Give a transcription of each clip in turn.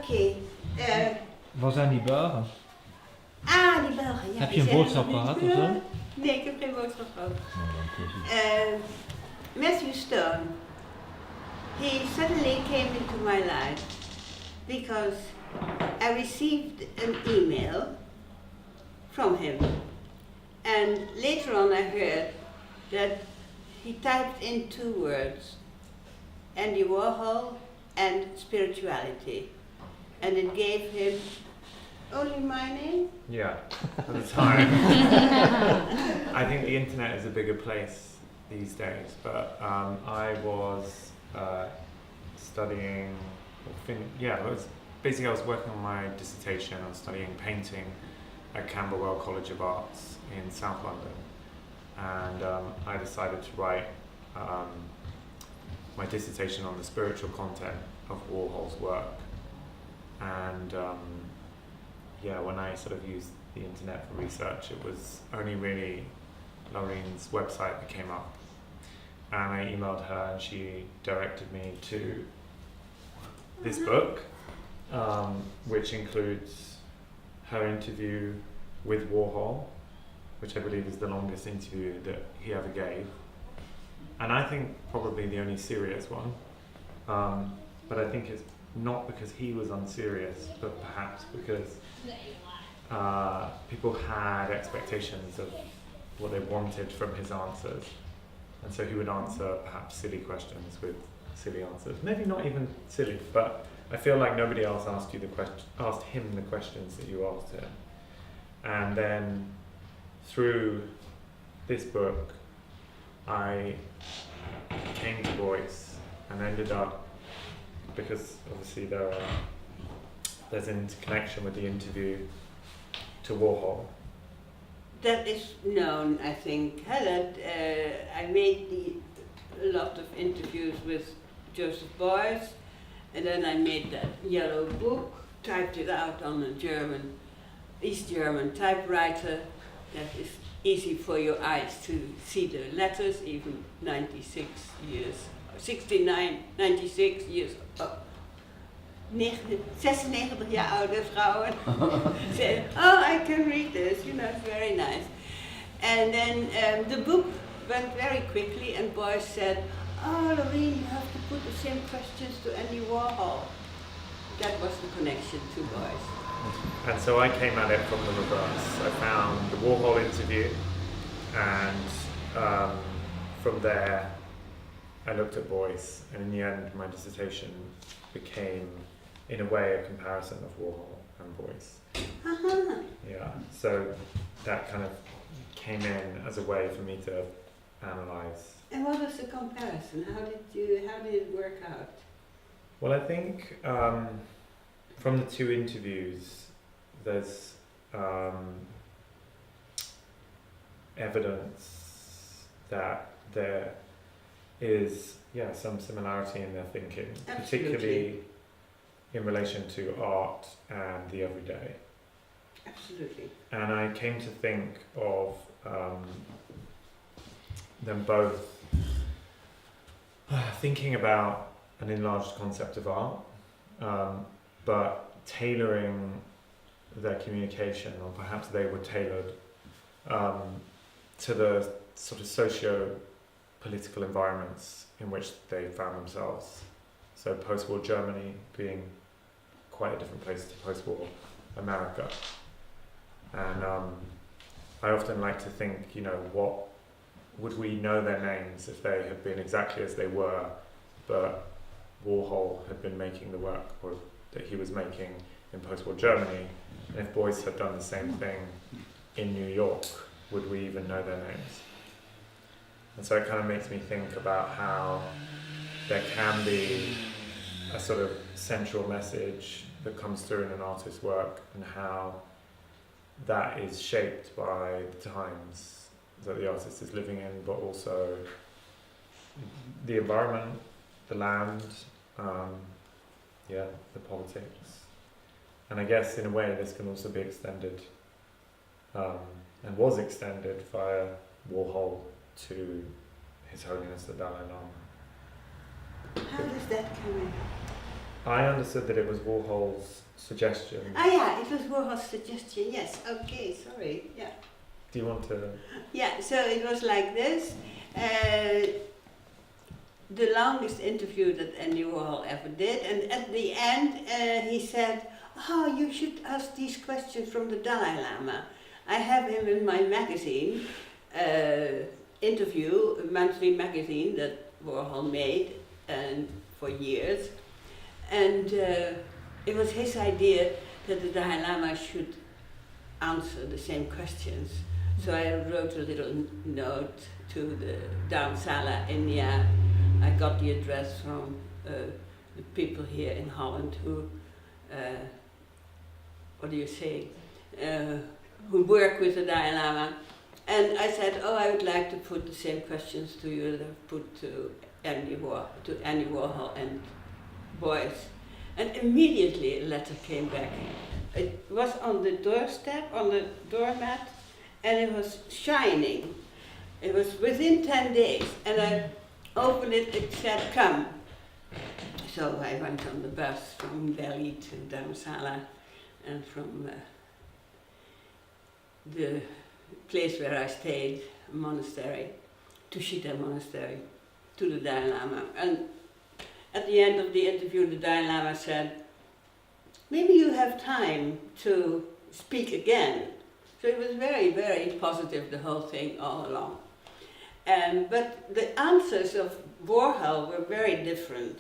Oké. Waar zijn die Belgen? Die Belgen. Ja, Heb je een boodschap gehad of zo? Nee, ik heb geen boodschap gehad. Matthew Stone. He suddenly came into my life because I received an email from him. And later on I heard that he typed in 2 words, Andy Warhol and spirituality. And it gave him only my name? Yeah, at the time. I think the internet is a bigger place these days, but I was studying, I was working on my dissertation. I was studying painting at Camberwell College of Arts in South London, and I decided to write my dissertation on the spiritual content of Warhol's work. And when I sort of used the internet for research, it was only really Louwrien's website that came up. And I emailed her and she directed me to this book, which includes her interview with Warhol, which I believe is the longest interview that he ever gave. And I think probably the only serious one. But I think it's not because he was unserious, but perhaps because people had expectations of what they wanted from his answers. And so he would answer perhaps silly questions with silly answers. Maybe not even silly, but I feel like nobody else asked him the questions that you asked him. And then through this book, I came to Beuys and ended up, because obviously there's an interconnection with the interview to Warhol. That is known, I think. I made a lot of interviews with Joseph Beuys, and then I made that yellow book, typed it out on a East German typewriter that is easy for your eyes to see the letters, even 96 years up. 96 jaar oude vrouwen. Said, I can read this, it's very nice. And then the book went very quickly and Beuys said, Louwrien, you have to put the same questions to Andy Warhol. That was the connection to Beuys. And so I came at it from the reverse. I found the Warhol interview, and from there I looked at Beuys, and in the end my dissertation became, in a way, a comparison of Warhol and Beuys. Uh-huh. Yeah, so that kind of came in as a way for me to analyse. And what was the comparison? How did it work out? Well, I think from the 2 interviews, there's evidence that there is some similarity in their thinking, Absolutely. particularly in relation to art and the everyday. Absolutely. And I came to think of them both thinking about an enlarged concept of art, but tailoring their communication, or perhaps they were tailored to the sort of socio-political environments in which they found themselves. So post-war Germany being quite a different place to post-war America. And I often like to think, what would we know their names if they had been exactly as they were, but Warhol had been making the work, or that he was making in post-war Germany, and if Beuys had done the same thing in New York, would we even know their names? And so it kind of makes me think about how there can be a sort of central message that comes through in an artist's work, and how that is shaped by the times that the artist is living in, but also the environment, the land, the politics. And I guess in a way this can also be extended, and was extended via Warhol to His Holiness the Dalai Lama. How does that come in? I understood that it was Warhol's suggestion. Ah, yeah, it was Warhol's suggestion. Yes. Okay. Sorry. Yeah. Do you want to? Yeah. So it was like this. The longest interview that Andy Warhol ever did, and at the end he said, "Oh, you should ask these questions from the Dalai Lama. I have him in my magazine, interview, a monthly magazine that Warhol made and for years, and it was his idea that the Dalai Lama should answer the same questions. So I wrote a little note to the Dharamsala, India. I got the address from the people here in Holland who, who work with the Dalai Lama. And I said, oh, I would like to put the same questions to you that I've put to Andy Warhol and Beuys. And immediately a letter came back. It was on the doorstep, on the doormat, and it was shining. It was within 10 days, and I opened it, it said, come. So I went on the bus from Delhi to Dharamsala, and from the place where I stayed, a monastery, Tushita Monastery, to the Dalai Lama. And at the end of the interview, the Dalai Lama said, maybe you have time to speak again. So it was very, very positive, the whole thing all along. But the answers of Warhol were very different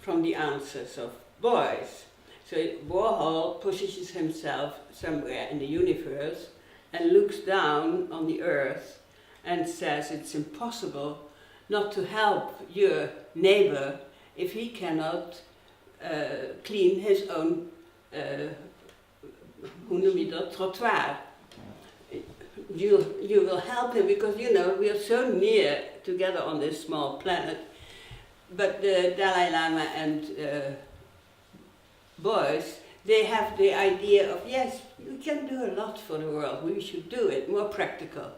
from the answers of Beuys. So Warhol positions himself somewhere in the universe and looks down on the earth and says it's impossible not to help your neighbor if he cannot clean his own trottoir. You will help him because, you know, we are so near together on this small planet. But the Dalai Lama and Beuys, they have the idea of, yes, we can do a lot for the world, we should do it, more practical,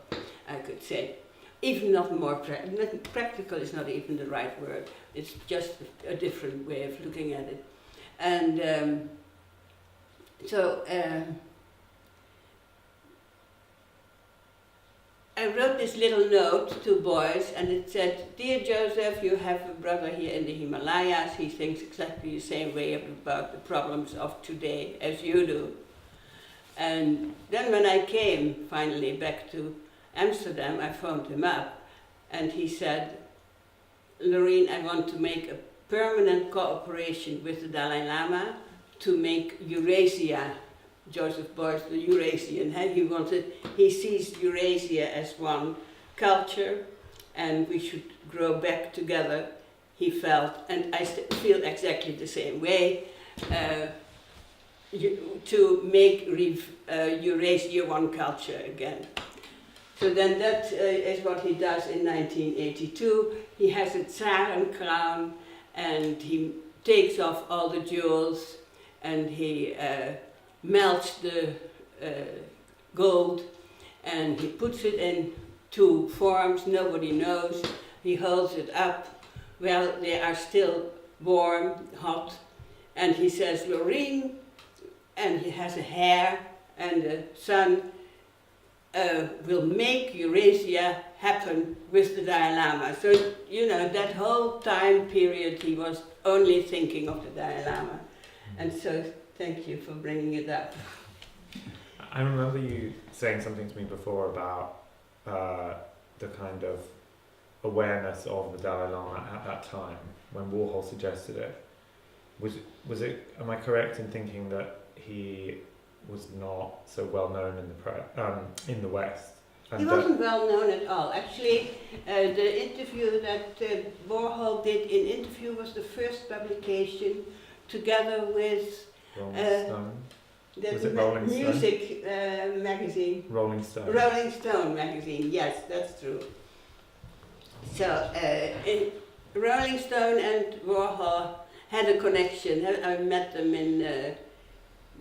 I could say. Even not more practical is not even the right word, it's just a different way of looking at it. And I wrote this little note to Beuys, and it said, dear Joseph, you have a brother here in the Himalayas, he thinks exactly the same way about the problems of today as you do. And then when I came finally back to Amsterdam, I phoned him up, and he said, Louwrien, I want to make a permanent cooperation with the Dalai Lama to make Eurasia, Joseph Beuys, the Eurasian, he sees Eurasia as one culture, and we should grow back together, he felt, and I feel exactly the same way, to make Eurasia one culture again. So then that is what he does in 1982. He has a Tsaren crown, and he takes off all the jewels, and he melts the gold, and he puts it in two forms, nobody knows. He holds it up, well, they are still warm, hot, and he says, Louwrien, and he has a hair, and the sun will make Eurasia happen with the Dalai Lama. So, you know, that whole time period he was only thinking of the Dalai Lama. And so, thank you for bringing it up. I remember you saying something to me before about the kind of awareness of the Dalai Lama at that time, when Warhol suggested it. Was it? Am I correct in thinking that he was not so well known in the West? He wasn't well known at all. Actually, the interview that Warhol did in Interview was the first publication, together with Was it Rolling Stone? Music magazine. Rolling Stone. Rolling Stone magazine, yes, that's true. So, Rolling Stone and Warhol had a connection. I met them in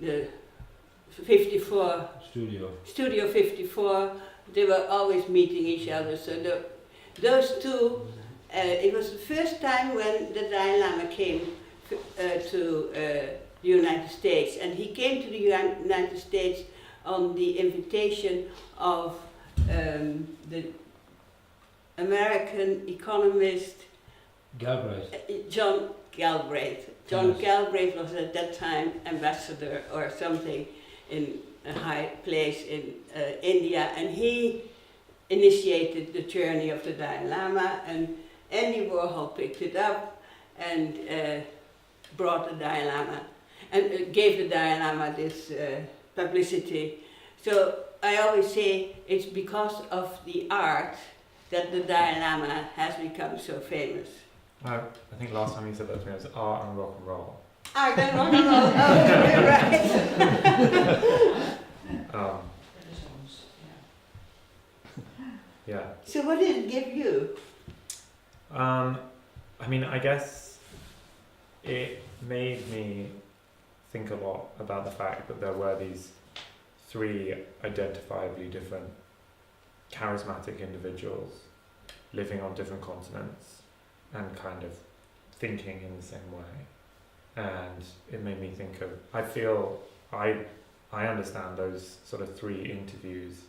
the 54 Studio 54. They were always meeting each other. So those two, it was the first time when the Dalai Lama came to the United States, and he came to the United States on the invitation of the American economist Galbraith. John Galbraith. John Yes. Galbraith was at that time ambassador or something in a high place in India, and he initiated the journey of the Dalai Lama, and Andy Warhol picked it up and brought the Dalai Lama and gave the Dalai Lama this publicity. So I always say it's because of the art that the Dalai Lama has become so famous. I think last time you said that to me was art and rock and roll. Art and rock and roll, oh, you're right. Yeah. So what did it give you? I mean, I guess it made me think a lot about the fact that there were these three identifiably different charismatic individuals living on different continents and kind of thinking in the same way. And it made me think of, I feel, I understand those sort of three interviews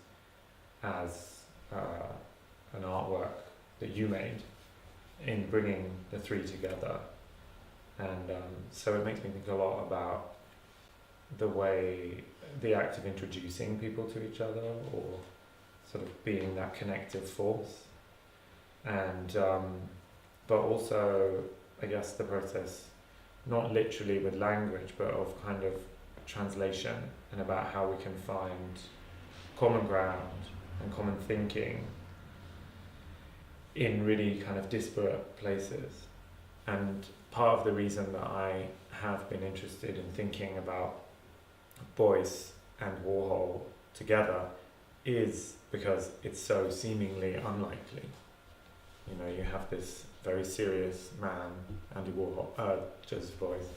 as an artwork that you made in bringing the three together. And so it makes me think a lot about the way, the act of introducing people to each other, or sort of being that connective force. And but also, I guess, the process, not literally with language, but of kind of translation, and about how we can find common ground and common thinking in really kind of disparate places. And part of the reason that I have been interested in thinking about Beuys and Warhol together is because it's so seemingly unlikely. You know, you have this very serious man, Andy Warhol, Joseph Beuys,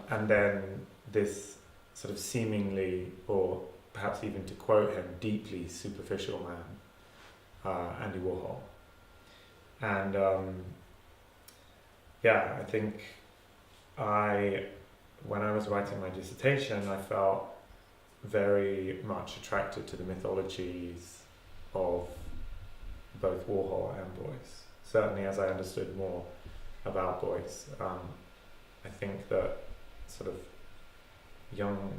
and then this sort of seemingly, or perhaps even to quote him, deeply superficial man, Andy Warhol. And yeah, I think when I was writing my dissertation, I felt very much attracted to the mythologies of both Warhol and Beuys. Certainly as I understood more about Beuys, I think that sort of young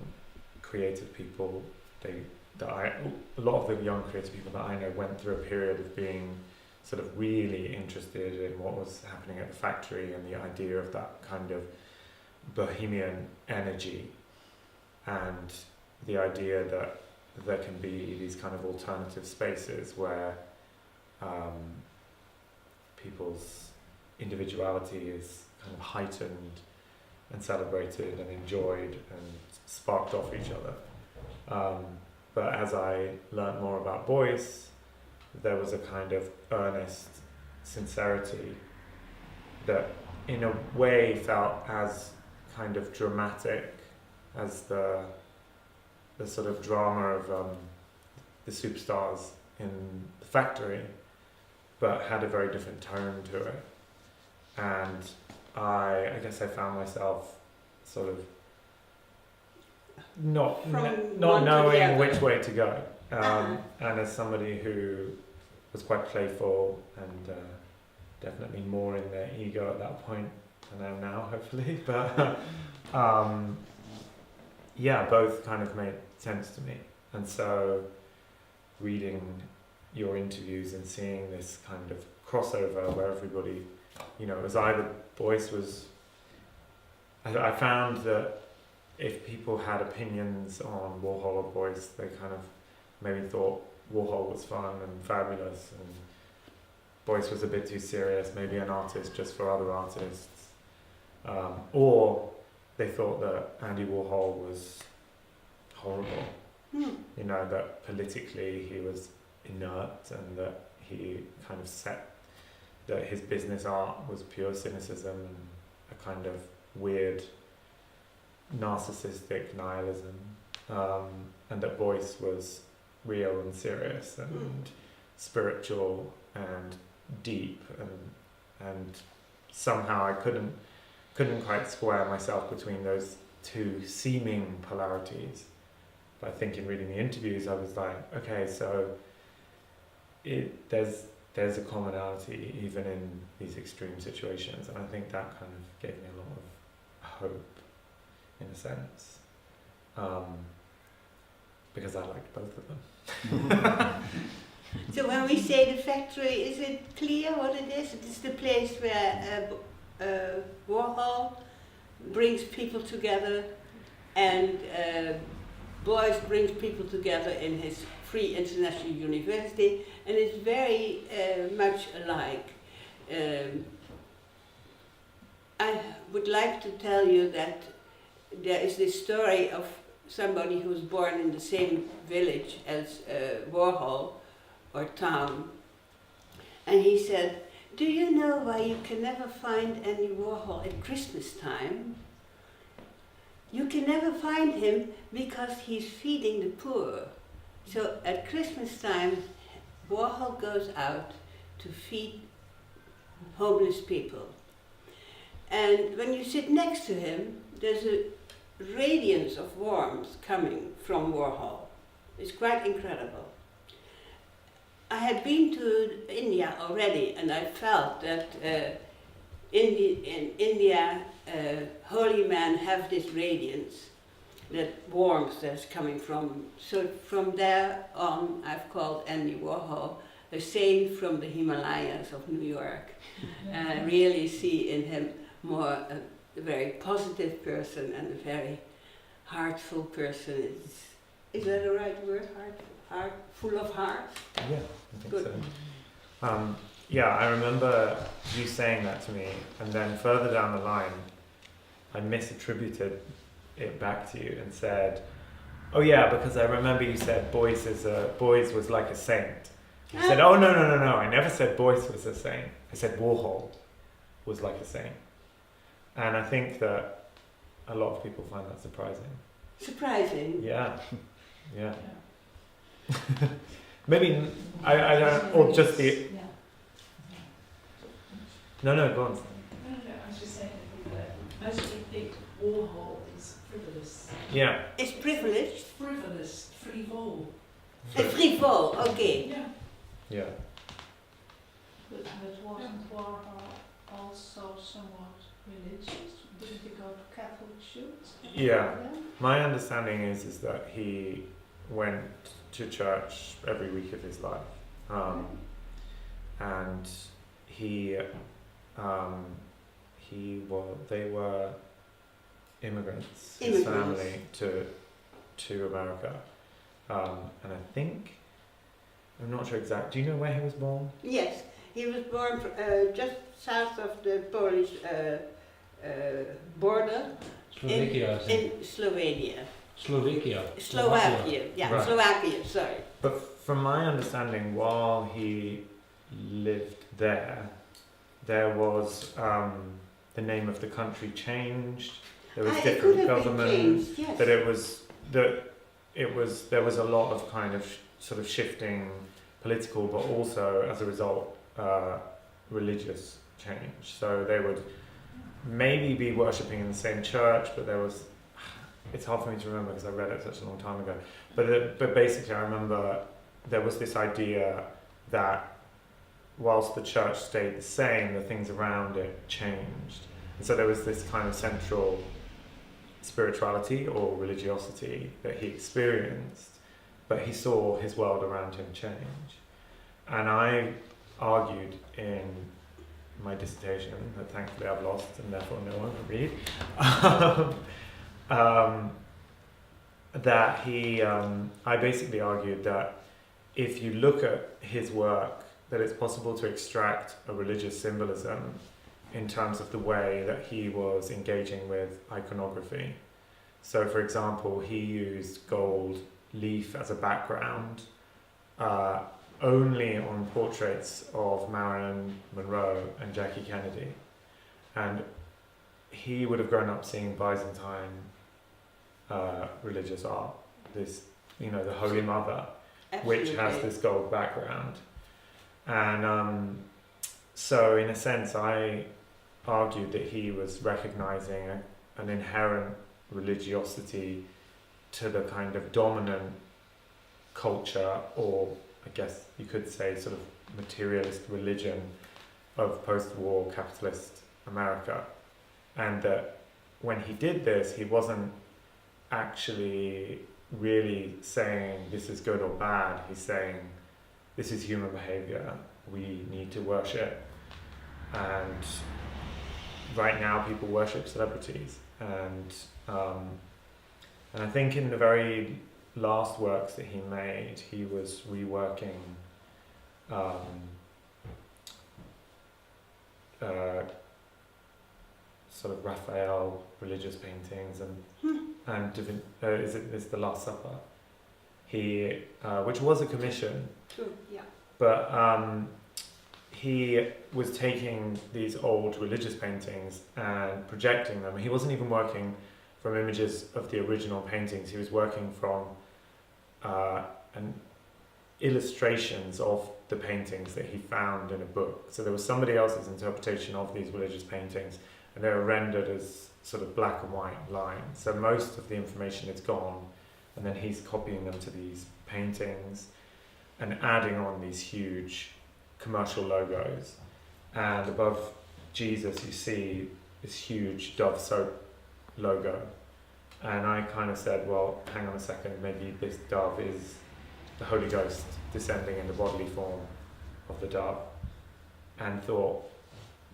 creative people, a lot of the young creative people that I know went through a period of being sort of really interested in what was happening at the factory, and the idea of that kind of bohemian energy, and the idea that there can be these kind of alternative spaces where people's individuality is kind of heightened and celebrated and enjoyed and sparked off each other. But as I learned more about Beuys, there was a kind of earnest sincerity that in a way felt as kind of dramatic as the sort of drama of the superstars in the factory, but had a very different tone to it. And I guess I found myself sort of not knowing which way to go. And as somebody who was quite playful and definitely more in their ego at that point than I am now, hopefully. But yeah, both kind of made sense to me. And so reading your interviews and seeing this kind of crossover where everybody, you know, it was either Beuys was... I found that if people had opinions on Warhol or Beuys, they kind of maybe thought Warhol was fun and fabulous, and Beuys was a bit too serious, maybe an artist just for other artists. Or they thought that Andy Warhol was horrible. You know, that politically he was inert, and that he kind of that his business art was pure cynicism and a kind of weird narcissistic nihilism, and that Beuys was real and serious and spiritual and deep and somehow I couldn't quite square myself between those two seeming polarities. But I think in reading the interviews, I was like, okay, so there's a commonality even in these extreme situations, and I think that kind of gave me a lot of hope, in a sense, because I liked both of them. So when we say the factory, is it clear what it is? It is the place where Warhol brings people together, and Beuys brings people together in his Free International University, and it's very much alike. I would like to tell you that there is this story of somebody who was born in the same village as Warhol, or town, and he said, "Do you know why you can never find Andy Warhol at Christmas time? You can never find him because he's feeding the poor. So at Christmas time, Warhol goes out to feed homeless people. And when you sit next to him, there's a radiance of warmth coming from Warhol. It's quite incredible. I had been to India already, and I felt that in India, holy men have this radiance, that warmth that's coming from. So from there on, I've called Andy Warhol a saint from the Himalayas of New York. And I really see in him more a very positive person and a very heartful person. Is that a right word? Heart, full of heart? Yeah, I think Good. so. Yeah, I remember you saying that to me, and then further down the line, I misattributed it back to you and said, "Oh yeah, because I remember you said Beuys was like a saint." You said, "Oh no, I never said Beuys was a saint. I said Warhol was like a saint." And I think that a lot of people find that surprising. Surprising? Yeah, yeah. Maybe I don't, or just the. No, go on. No, I was just saying that most people think Warhol is frivolous. Yeah. It's privileged? Frivolous, frivole. Frivole, okay. Yeah. Yeah. But wasn't Warhol also somewhat religious? Didn't he go to Catholic schools? Yeah. My understanding is that he went to church every week of his life, and they were immigrants, his family, to America, and I think, I'm not sure exactly. Do you know where he was born? Yes, he was born just south of the Polish border Slovakia, I think. in Slovenia. Slovakia. Yeah, Right. Slovakia, sorry. But from my understanding, while he lived there was the name of the country changed. There was different governments. Yes. That there was a lot of kind of sort of shifting political, but also as a result religious change. So they would maybe be worshipping in the same church, but it's hard for me to remember because I read it such a long time ago. But basically I remember there was this idea that whilst the church stayed the same, the things around it changed. And so there was this kind of central spirituality or religiosity that he experienced, but he saw his world around him change. And I argued in my dissertation, that thankfully I've lost and therefore no one can read, I basically argued that if you look at his work, that it's possible to extract a religious symbolism in terms of the way that he was engaging with iconography. So for example, he used gold leaf as a background only on portraits of Marilyn Monroe and Jackie Kennedy. And he would have grown up seeing Byzantine religious art, this, the Holy Mother, Absolutely. which has this gold background. And so in a sense, I argued that he was recognizing an inherent religiosity to the kind of dominant culture, or I guess you could say sort of materialist religion of post-war capitalist America, and that when he did this, he wasn't actually really saying this is good or bad. He's saying this is human behavior. We need to worship, and right now people worship celebrities, and I think in the very last works that he made, he was reworking sort of Raphael religious paintings and is the Last Supper. He which was a commission. True. Yeah. But he was taking these old religious paintings and projecting them. He wasn't even working from images of the original paintings. He was working from illustrations of the paintings that he found in a book. So there was somebody else's interpretation of these religious paintings, and they were rendered as sort of black and white lines. So most of the information is gone, and then he's copying them to these paintings and adding on these huge commercial logos. And above Jesus you see this huge Dove soap logo. And I kind of said, well, hang on a second, maybe this dove is the Holy Ghost descending in the bodily form of the dove, and thought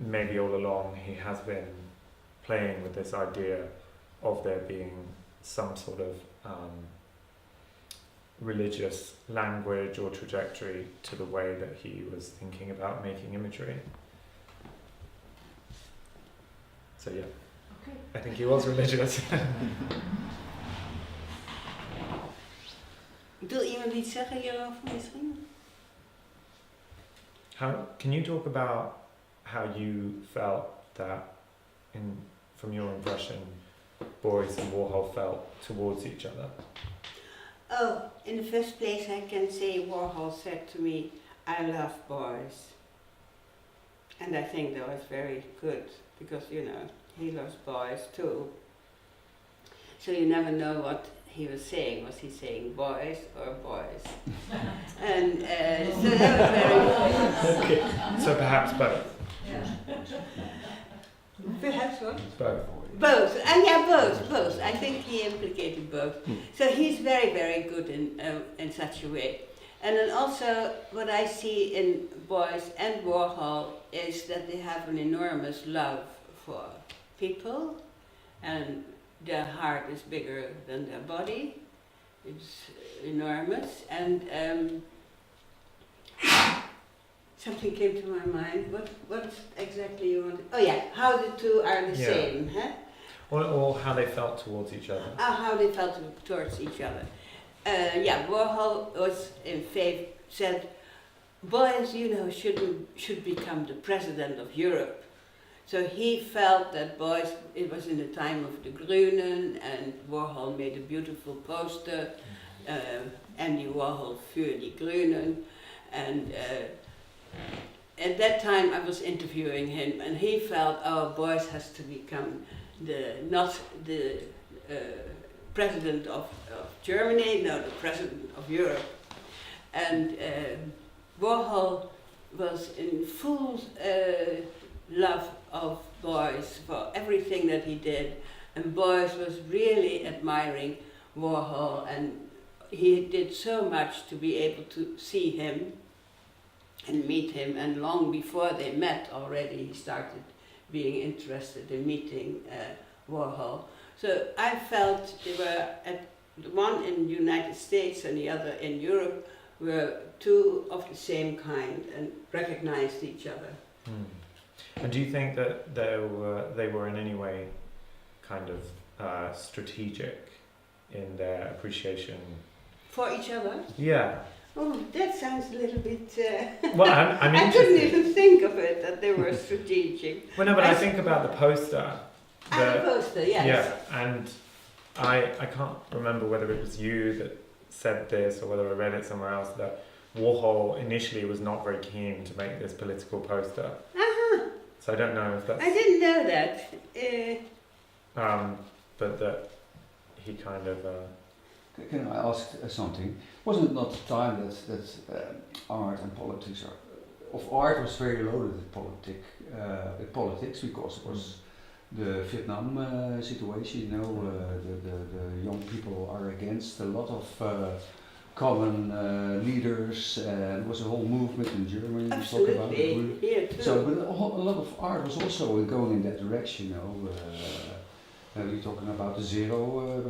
maybe all along he has been playing with this idea of there being some sort of religious language or trajectory to the way that he was thinking about making imagery. So yeah, Okay. I think he was religious. Wil iemand iets zeggen hierover misschien? Can you talk about how you felt that, from your impression, Beuys and Warhol felt towards each other? Oh, in the first place I can say Warhol said to me, I love Beuys. And I think that was very good, because, you know, he loves Beuys too. So you never know what he was saying. Was he saying Beuys or Beuys? And so that was very good. Okay, so perhaps both. Perhaps what? Both. Both. Yeah, both. I think he implicated both. So he's very, very good in such a way. And then also what I see in Beuys and Warhol is that they have an enormous love for people, and their heart is bigger than their body. It's enormous. And something came to my mind. What exactly you wanted? Oh yeah, how the two are the same, huh? Or how they felt towards each other. How they felt towards each other. Warhol was in favor, said, Beuys, you know, should become the president of Europe. So he felt that Beuys, it was in the time of the Grünen, and Warhol made a beautiful poster, Andy Warhol für die Grünen, and at that time I was interviewing him, and he felt, oh, Beuys has to become not the president of Germany, no, the president of Europe. And Warhol was in full love of Beuys for everything that he did, and Beuys was really admiring Warhol, and he did so much to be able to see him and meet him, and long before they met already he started being interested in meeting Warhol. So I felt they were one in the United States and the other in Europe were two of the same kind and recognized each other. And do you think that they were in any way kind of strategic in their appreciation For each other? Yeah. Oh, that sounds a little bit... Well, I'm I interested. couldn't even think of it, that they were strategic. Well, no, but I think about the poster. The poster, yes. Yeah, and I can't remember whether it was you that said this or whether I read it somewhere else, that Warhol initially was not very keen to make this political poster. So I don't know if that's. I didn't know that. But that he kind of. Can I ask something? Wasn't it not the time that art and politics art was very loaded with politics because it was the Vietnam situation, you know, the young people are against a lot of common leaders, and there was a whole movement in Germany to talk about it. Absolutely, here too. So, but a lot of art was also going in that direction, you know. You're talking about the zero,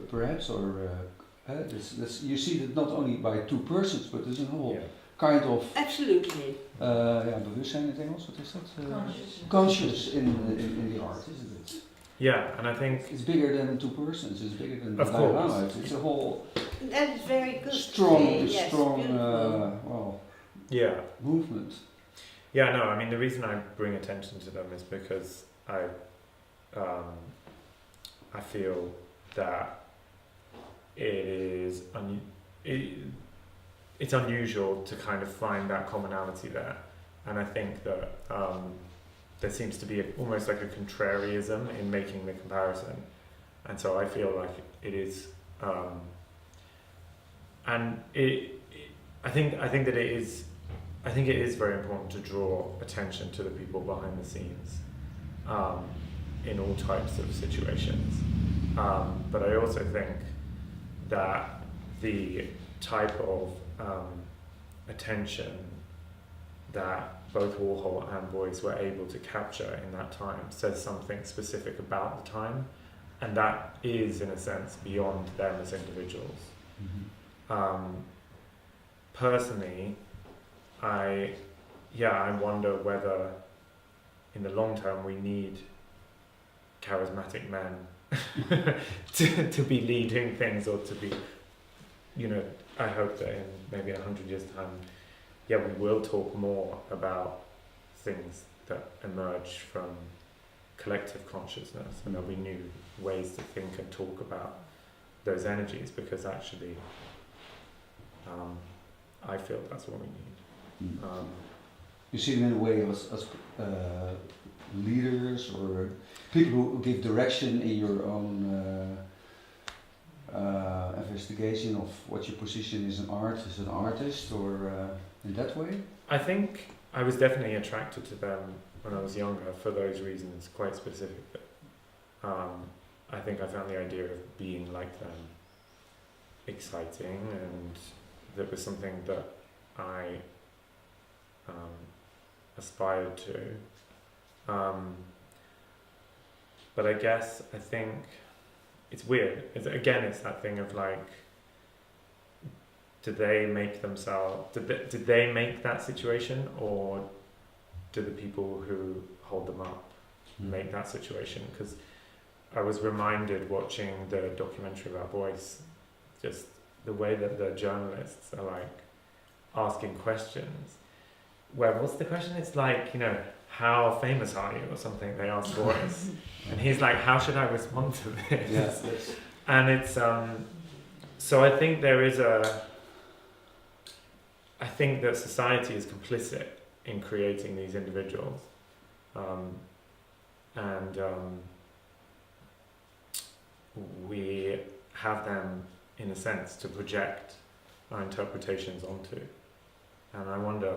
perhaps, or you see that not only by two persons, but there's a whole kind of Absolutely. bewustzijn in het Engels. What is that? Conscious in the art, isn't it? Yeah, and I think It's bigger than two persons. It's bigger than Of course. diorama. It's a whole That is very good. strong, Yes, beautiful. yeah. movement. Yeah, no, I mean the reason I bring attention to them is because I feel that it is it's unusual to kind of find that commonality there, and I think that there seems to be almost like a contrarianism in making the comparison, and so I feel like it is, and I think that it is. I think it is very important to draw attention to the people behind the scenes in all types of situations. But I also think that the type of attention that both Warhol and Beuys were able to capture in that time says something specific about the time, and that is, in a sense, beyond them as individuals. Mm-hmm. Personally, I wonder whether in the long term we need charismatic men to be leading things, or to be, I hope that in maybe 100 years time, we will talk more about things that emerge from collective consciousness, and there'll be new ways to think and talk about those energies, because actually I feel that's what we need. You see them in a way as leaders or people who give direction in your own investigation of what your position is as an artist, or in that way? I think I was definitely attracted to them when I was younger for those reasons, quite specific. I think I found the idea of being like them exciting, and that was something that I aspired to. But I think it's weird. It's that thing of like, did they make that situation, or do the people who hold them up make that situation? Because I was reminded watching the documentary about Beuys, just the way that the journalists are like asking questions. Where what's the question? It's like, how famous are you, or something they ask Beuys. And he's like, how should I respond to this? Yes. And it's so I think I think that society is complicit in creating these individuals, and we have them in a sense to project our interpretations onto, and I wonder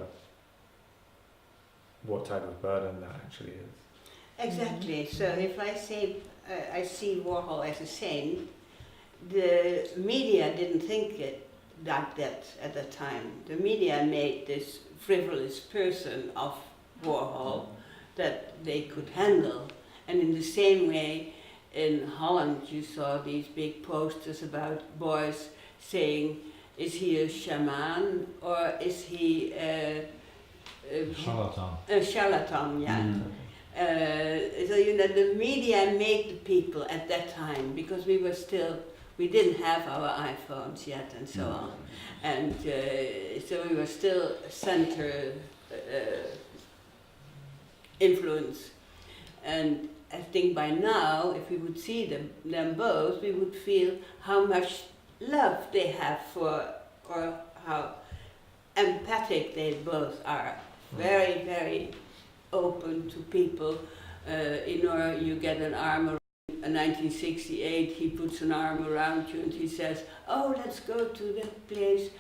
what type of burden that actually is. Exactly. So if I say I see Warhol as a saint, the media didn't think it like that at the time. The media made this frivolous person of Warhol that they could handle. And in the same way, in Holland you saw these big posters about Beuys saying, is he a shaman, or is he a Charlatan. a charlatan, yeah. So the media made the people at that time, because we didn't have our iPhones yet and so on, and so we were still center influence. And I think by now, if we would see them both, we would feel how much love they have for, or how empathic they both are. Very, very open to people. You get an arm around. In 1968, he puts an arm around you and he says, "Oh, let's go to that place.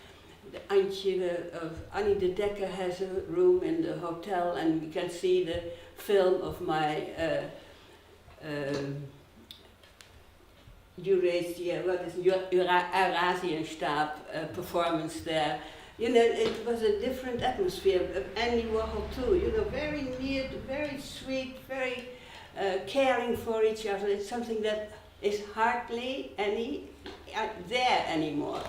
Annie de Decker has a room in the hotel, and we can see the film of my Eurasienstab performance there." You know, it was a different atmosphere. Andy Warhol too, you know, very near, very sweet, very caring for each other. It's something that is hardly there anymore.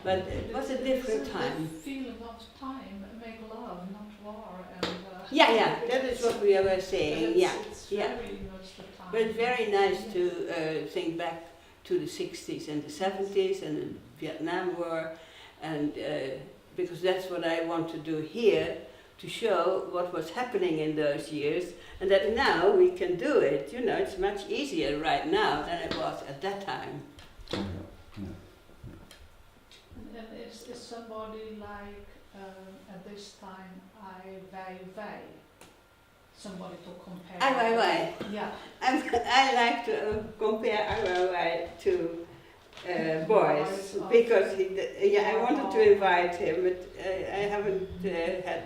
But it was a different time. The feeling of time, make love, not war. And, Yeah, that is what we were saying. It's Yeah. very much the time. But it's very nice to think back to the 60s and the 70s and the Vietnam War, and because that's what I want to do here, to show what was happening in those years, and that now we can do it. You know, it's much easier right now than it was at that time. And is somebody like at this time wij, somebody to compare? Ai. Yeah. I like to compare Ai to Beuys, because I wanted to invite him, but I haven't had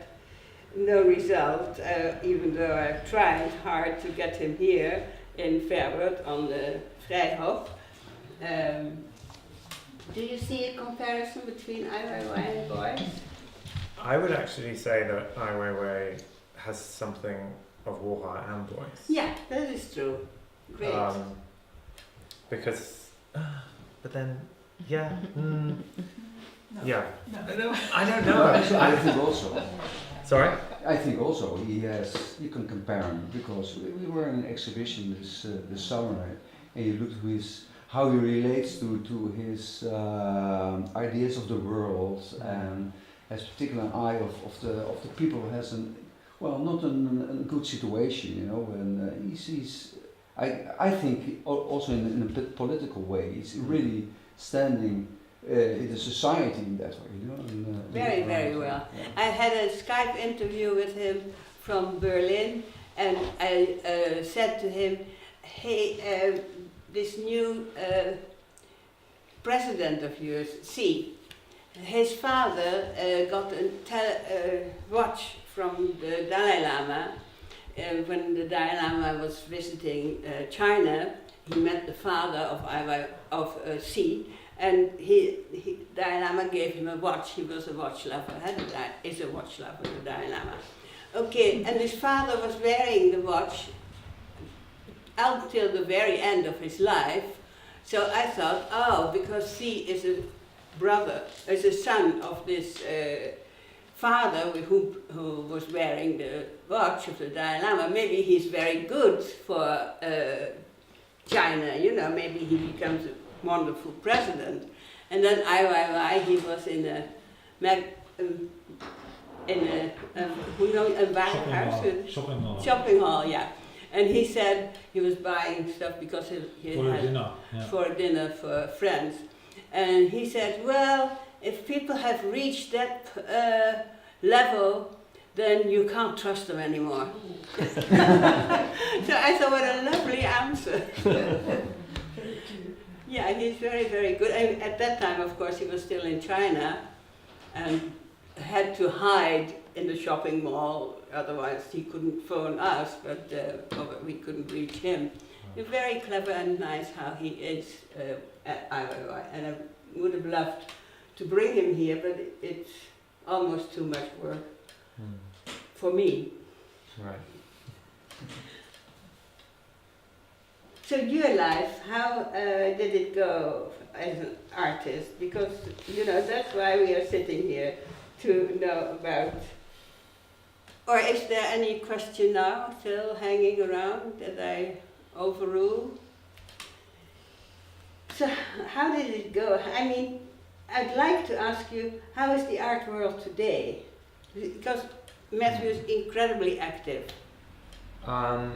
no result, even though I've tried hard to get him here in Verwoerd on the Vrijhof. Do you see a comparison between Ai Weiwei and Beuys? I would actually say that Ai Weiwei has something of Warhol and Beuys. Yeah, that is true. Great. Because, but then, yeah, No. yeah. No. I don't know. I think also. Sorry? I think also you can compare him, because we were in an exhibition this summer, and you looked at how he relates to his ideas of the world, and has particular eye of the people who has not a good situation, you know, and he's I think also in a political way, he's really standing in the society in that way, you know. Very, very well. Yeah. I had a Skype interview with him from Berlin, and I said to him, "Hey, this new president of yours, Xi, his father got a watch from the Dalai Lama. When the Dalai Lama was visiting China, he met the father of Xi, and Dalai Lama gave him a watch. He was a watch lover, is a watch lover, the Dalai Lama. Okay, and his father was wearing the watch until the very end of his life. So I thought, oh, because Xi is a son of this father who was wearing the watch of the Dalai Lama, maybe he's very good for China, you know, maybe he becomes a wonderful president." And then Ai, he was in a shopping hall, yeah. And he said he was buying stuff because he had for dinner for friends. And he said, "Well, if people have reached that level, then you can't trust them anymore." So I thought, what a lovely answer. Yeah, he's very, very good. And at that time, of course, he was still in China and had to hide in the shopping mall, otherwise he couldn't phone us, but we couldn't reach him. He's very clever and nice how he is at Iowa, and I would have loved to bring him here, but it's almost too much work for me. Right. So your life, how did it go as an artist? Because, you know, that's why we are sitting here, to know about. Or is there any question now still hanging around that I overrule? So how did it go? I mean, I'd like to ask you, how is the art world today? Because Matthew is incredibly active. I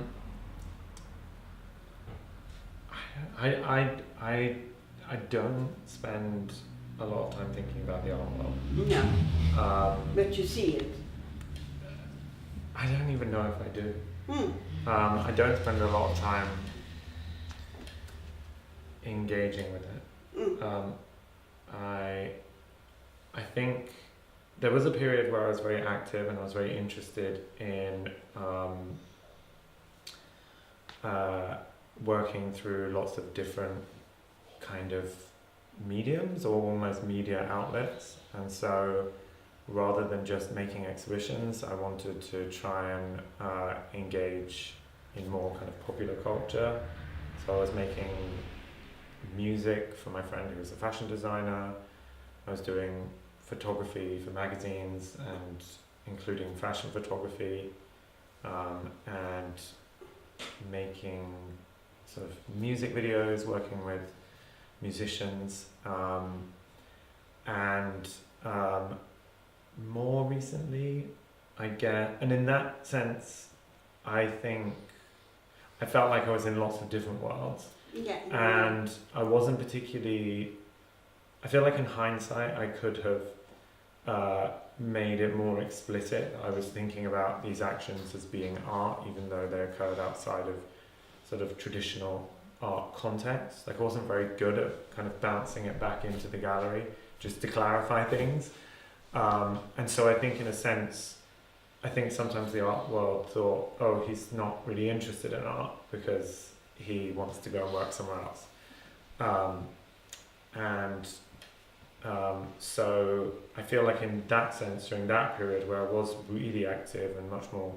don't spend a lot of time thinking about the art world. No, but you see it. I don't even know if I do. Hmm. I don't spend a lot of time engaging with it. Mm. I think there was a period where I was very active and I was very interested in working through lots of different kind of mediums or almost media outlets, and so rather than just making exhibitions, I wanted to try and engage in more kind of popular culture. So I was making music for my friend who was a fashion designer. I was doing photography for magazines and including fashion photography, and making sort of music videos, working with musicians, and more recently, and in that sense, I think I felt like I was in lots of different worlds. Yeah. And I wasn't particularly, I feel like in hindsight I could have made it more explicit. I was thinking about these actions as being art, even though they occurred outside of sort of traditional art context. Like I wasn't very good at kind of bouncing it back into the gallery just to clarify things. And so I think in a sense, I think sometimes the art world thought, oh, he's not really interested in art because he wants to go and work somewhere else. So I feel like in that sense, during that period where I was really active and much more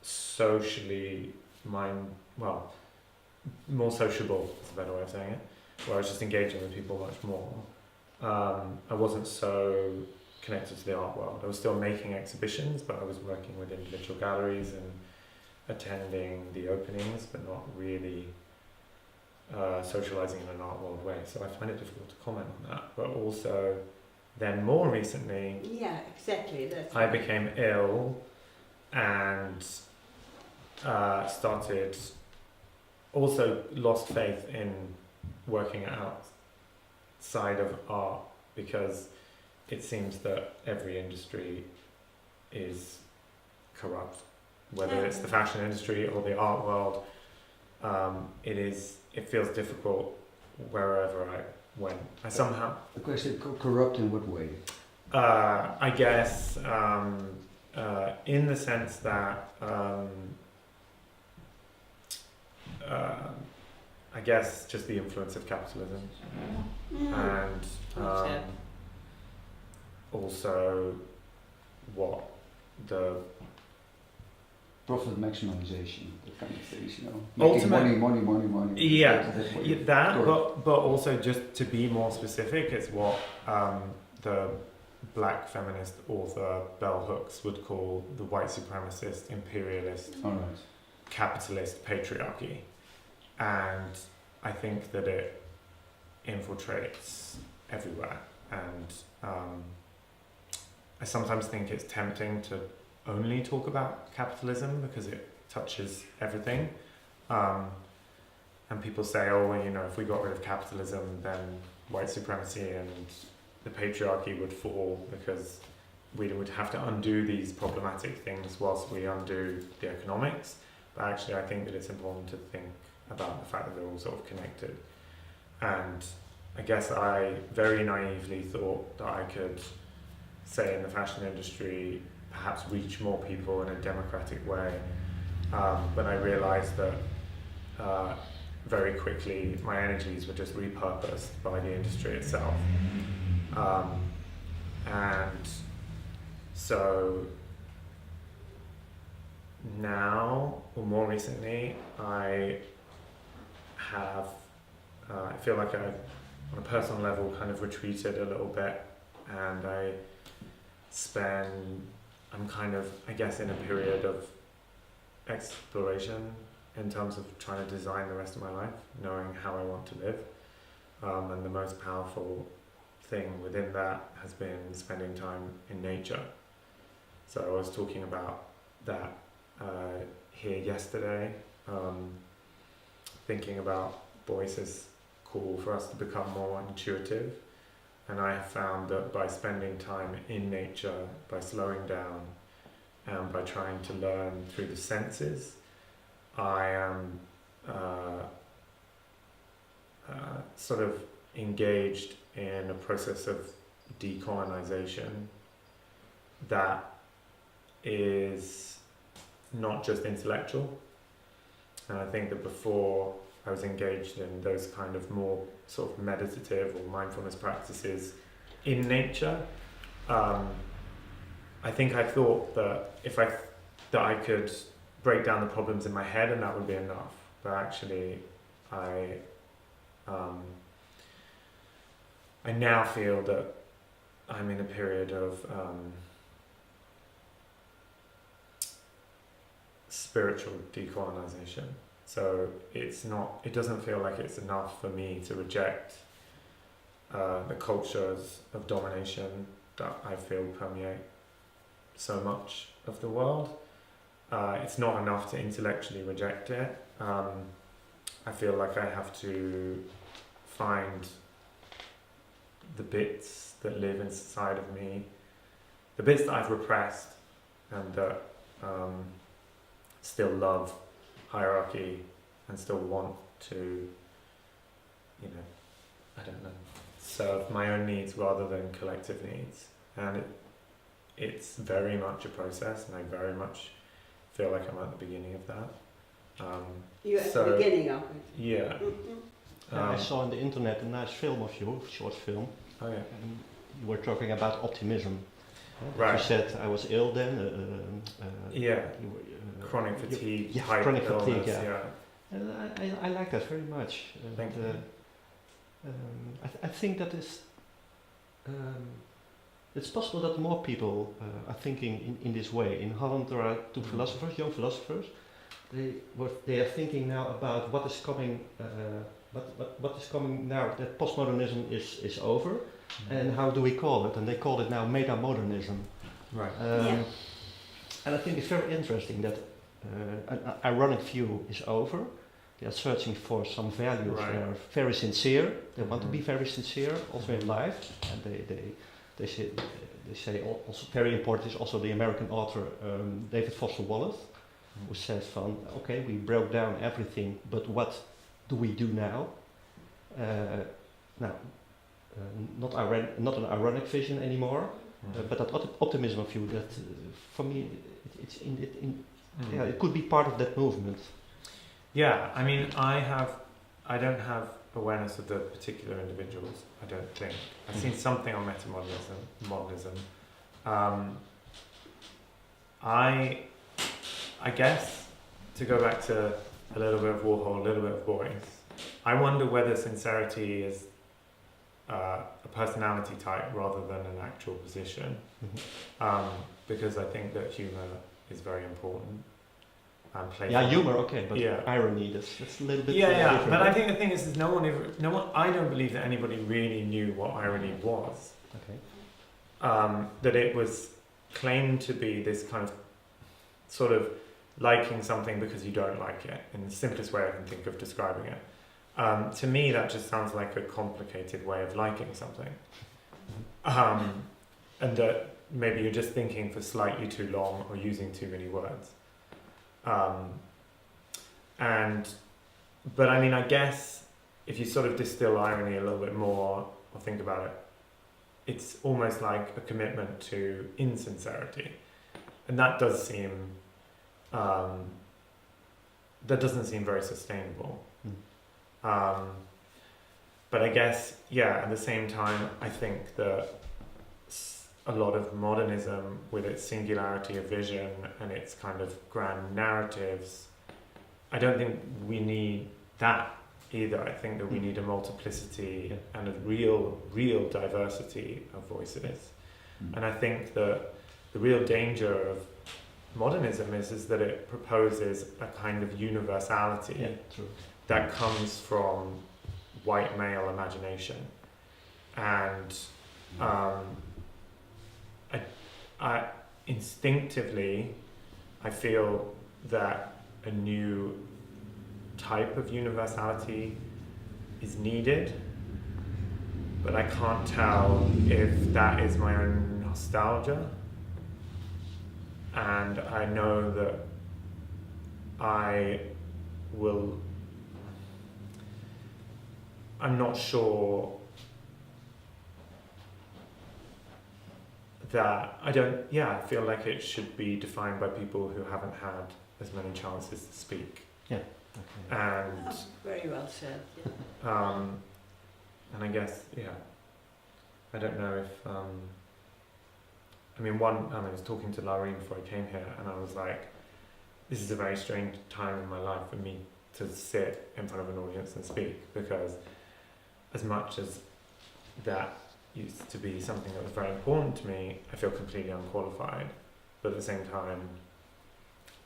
socially more sociable is a better way of saying it, where I was just engaging with people much more, I wasn't so connected to the art world. I was still making exhibitions, but I was working with individual galleries and attending the openings, but not really socializing in an art world way. So I find it difficult to comment on that. But also, then more recently, Yeah, exactly. That's I became ill and lost faith in working outside of art, because it seems that every industry is corrupt, whether it's the fashion industry or the art world. It feels difficult wherever I went. I somehow... The question, corrupt in what way? I guess in the sense that I guess just the influence of capitalism, and also what the Profit maximization, that kind of things, you know. Making money. Yeah, That's what you- that, correct. but also just to be more specific, it's what the black feminist author Bell Hooks would call the white supremacist, imperialist, All right. capitalist patriarchy. And I think that it infiltrates everywhere. And I sometimes think it's tempting to only talk about capitalism because it touches everything. And people say, oh, well, you know, if we got rid of capitalism, then white supremacy and the patriarchy would fall because we would have to undo these problematic things whilst we undo the economics. But actually, I think that it's important to think about the fact that they're all sort of connected. And I guess I very naively thought that I could, say in the fashion industry, perhaps reach more people in a democratic way. But I realised that very quickly my energies were just repurposed by the industry itself. And so now, or more recently, I feel like I, on a personal level, kind of retreated a little bit, and I'm kind of, I guess, in a period of exploration in terms of trying to design the rest of my life, knowing how I want to live. And the most powerful thing within that has been spending time in nature. So I was talking about that here yesterday, thinking about Beuys's call for us to become more intuitive. And I have found that by spending time in nature, by slowing down and by trying to learn through the senses, I am sort of engaged in a process of decolonization that is not just intellectual. And I think that before I was engaged in those kind of more sort of meditative or mindfulness practices in nature. I think I thought that that I could break down the problems in my head and that would be enough. But actually, I now feel that I'm in a period of spiritual decolonization. So it doesn't feel like it's enough for me to reject the cultures of domination that I feel permeate so much of the world. It's not enough to intellectually reject it. I feel like I have to find the bits that live inside of me, the bits that I've repressed and that still love hierarchy and still want to, serve my own needs rather than collective needs. And it's very much a process, and I very much feel like I'm at the beginning of that. You're at the beginning of it. Yeah. I saw on the internet a nice film of you, short film. Oh yeah. And you were talking about optimism. Right. You said I was ill then. Yeah. You were, Chronic fatigue. Yeah, type chronic illness, fatigue. Yeah. And I like that very much. Thank you. I think that is. It's possible that more people are thinking in this way. In Holland, there are two philosophers, young philosophers. They are thinking now about what is coming. What is coming now that postmodernism is over, and how do we call it? And they call it now metamodernism. Right. And I think it's very interesting that an ironic view is over. They are searching for some values. Right. They are very sincere. They want to be very sincere also in life, and they say also very important is also the American author David Foster Wallace, who says okay, we broke down everything, but what do we do now? Not an ironic vision anymore, but that optimism of you that for me it's yeah, it could be part of that movement. Yeah, I mean, I don't have awareness of the particular individuals, I don't think. I've seen something on modernism. I guess, to go back to a little bit of Warhol, a little bit of Beuys, I wonder whether sincerity is a personality type rather than an actual position. Because I think that humour is very important. Yeah, humour, okay, but yeah. irony, that's a little bit different. But I think the thing is I don't believe that anybody really knew what irony was. Okay. That it was claimed to be this kind of sort of liking something because you don't like it, in the simplest way I can think of describing it. To me, that just sounds like a complicated way of liking something. And that maybe you're just thinking for slightly too long or using too many words. But I mean, I guess if you sort of distill irony a little bit more or think about it, it's almost like a commitment to insincerity. And that does seem, that doesn't seem very sustainable. But I guess, yeah, at the same time, I think that a lot of modernism, with its singularity of vision and its kind of grand narratives, I don't think we need that either. I think that we need a multiplicity and a real diversity of voices. And I think that the real danger of modernism is that it proposes a kind of universality that comes from white male imagination. And I instinctively, I feel that a new type of universality is needed, but I can't tell if that is my own nostalgia. and I know that I'm not sure that I feel like it should be defined by people who haven't had as many chances to speak. Okay. And Oh, very well said. Yeah. and I guess, I don't know if, I was talking to Louwrien before I came here, and I was like, this is a very strange time in my life for me to sit in front of an audience and speak, because as much as that used to be something that was very important to me, I feel completely unqualified. But at the same time,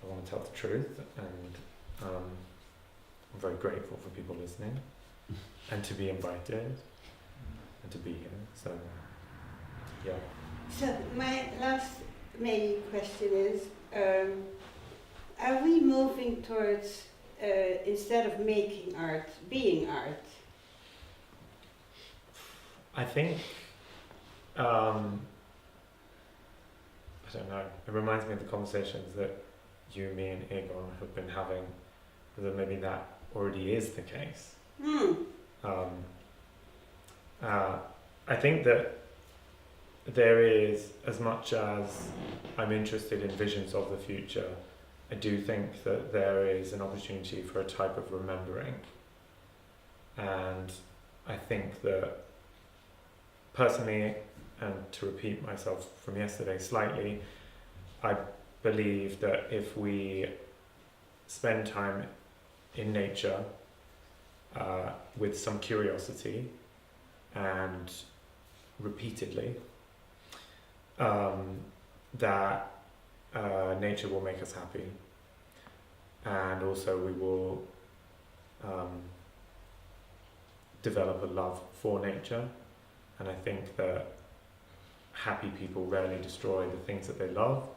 I want to tell the truth, and I'm very grateful for people listening, and to be invited, and to be here. So, yeah. So my last main question is, are we moving towards, instead of making art, being art? I think, I don't know, it reminds me of the conversations that you, me and Egon have been having, that maybe that already is the case. I think that there is, as much as I'm interested in visions of the future, I do think that there is an opportunity for a type of remembering. And I think that personally, and to repeat myself from yesterday slightly, I believe that if we spend time in nature with some curiosity and repeatedly, that nature will make us happy, and also we will develop a love for nature. And I think that happy people rarely destroy the things that they love,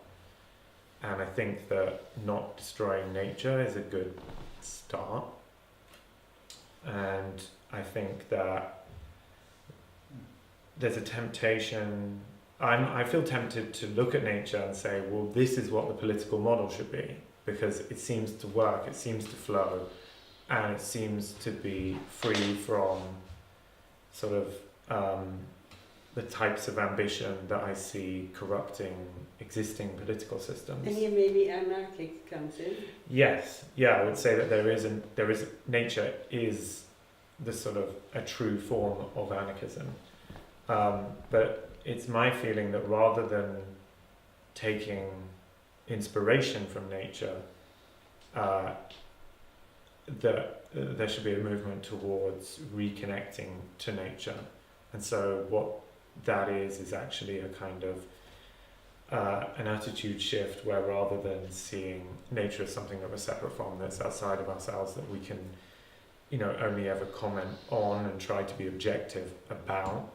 and I think that not destroying nature is a good start. And I think that there's a temptation, I feel tempted to look at nature and say, well, this is what the political model should be, because it seems to work, it seems to flow, and it seems to be free from sort of the types of ambition that I see corrupting existing political systems. And here maybe anarchic comes in. Yes, I would say that nature is the sort of a true form of anarchism. But it's my feeling that rather than taking inspiration from nature, that there should be a movement towards reconnecting to nature. And so what that is actually a kind of an attitude shift, where rather than seeing nature as something that we're separate from, that's outside of ourselves, that we can, only ever comment on and try to be objective about,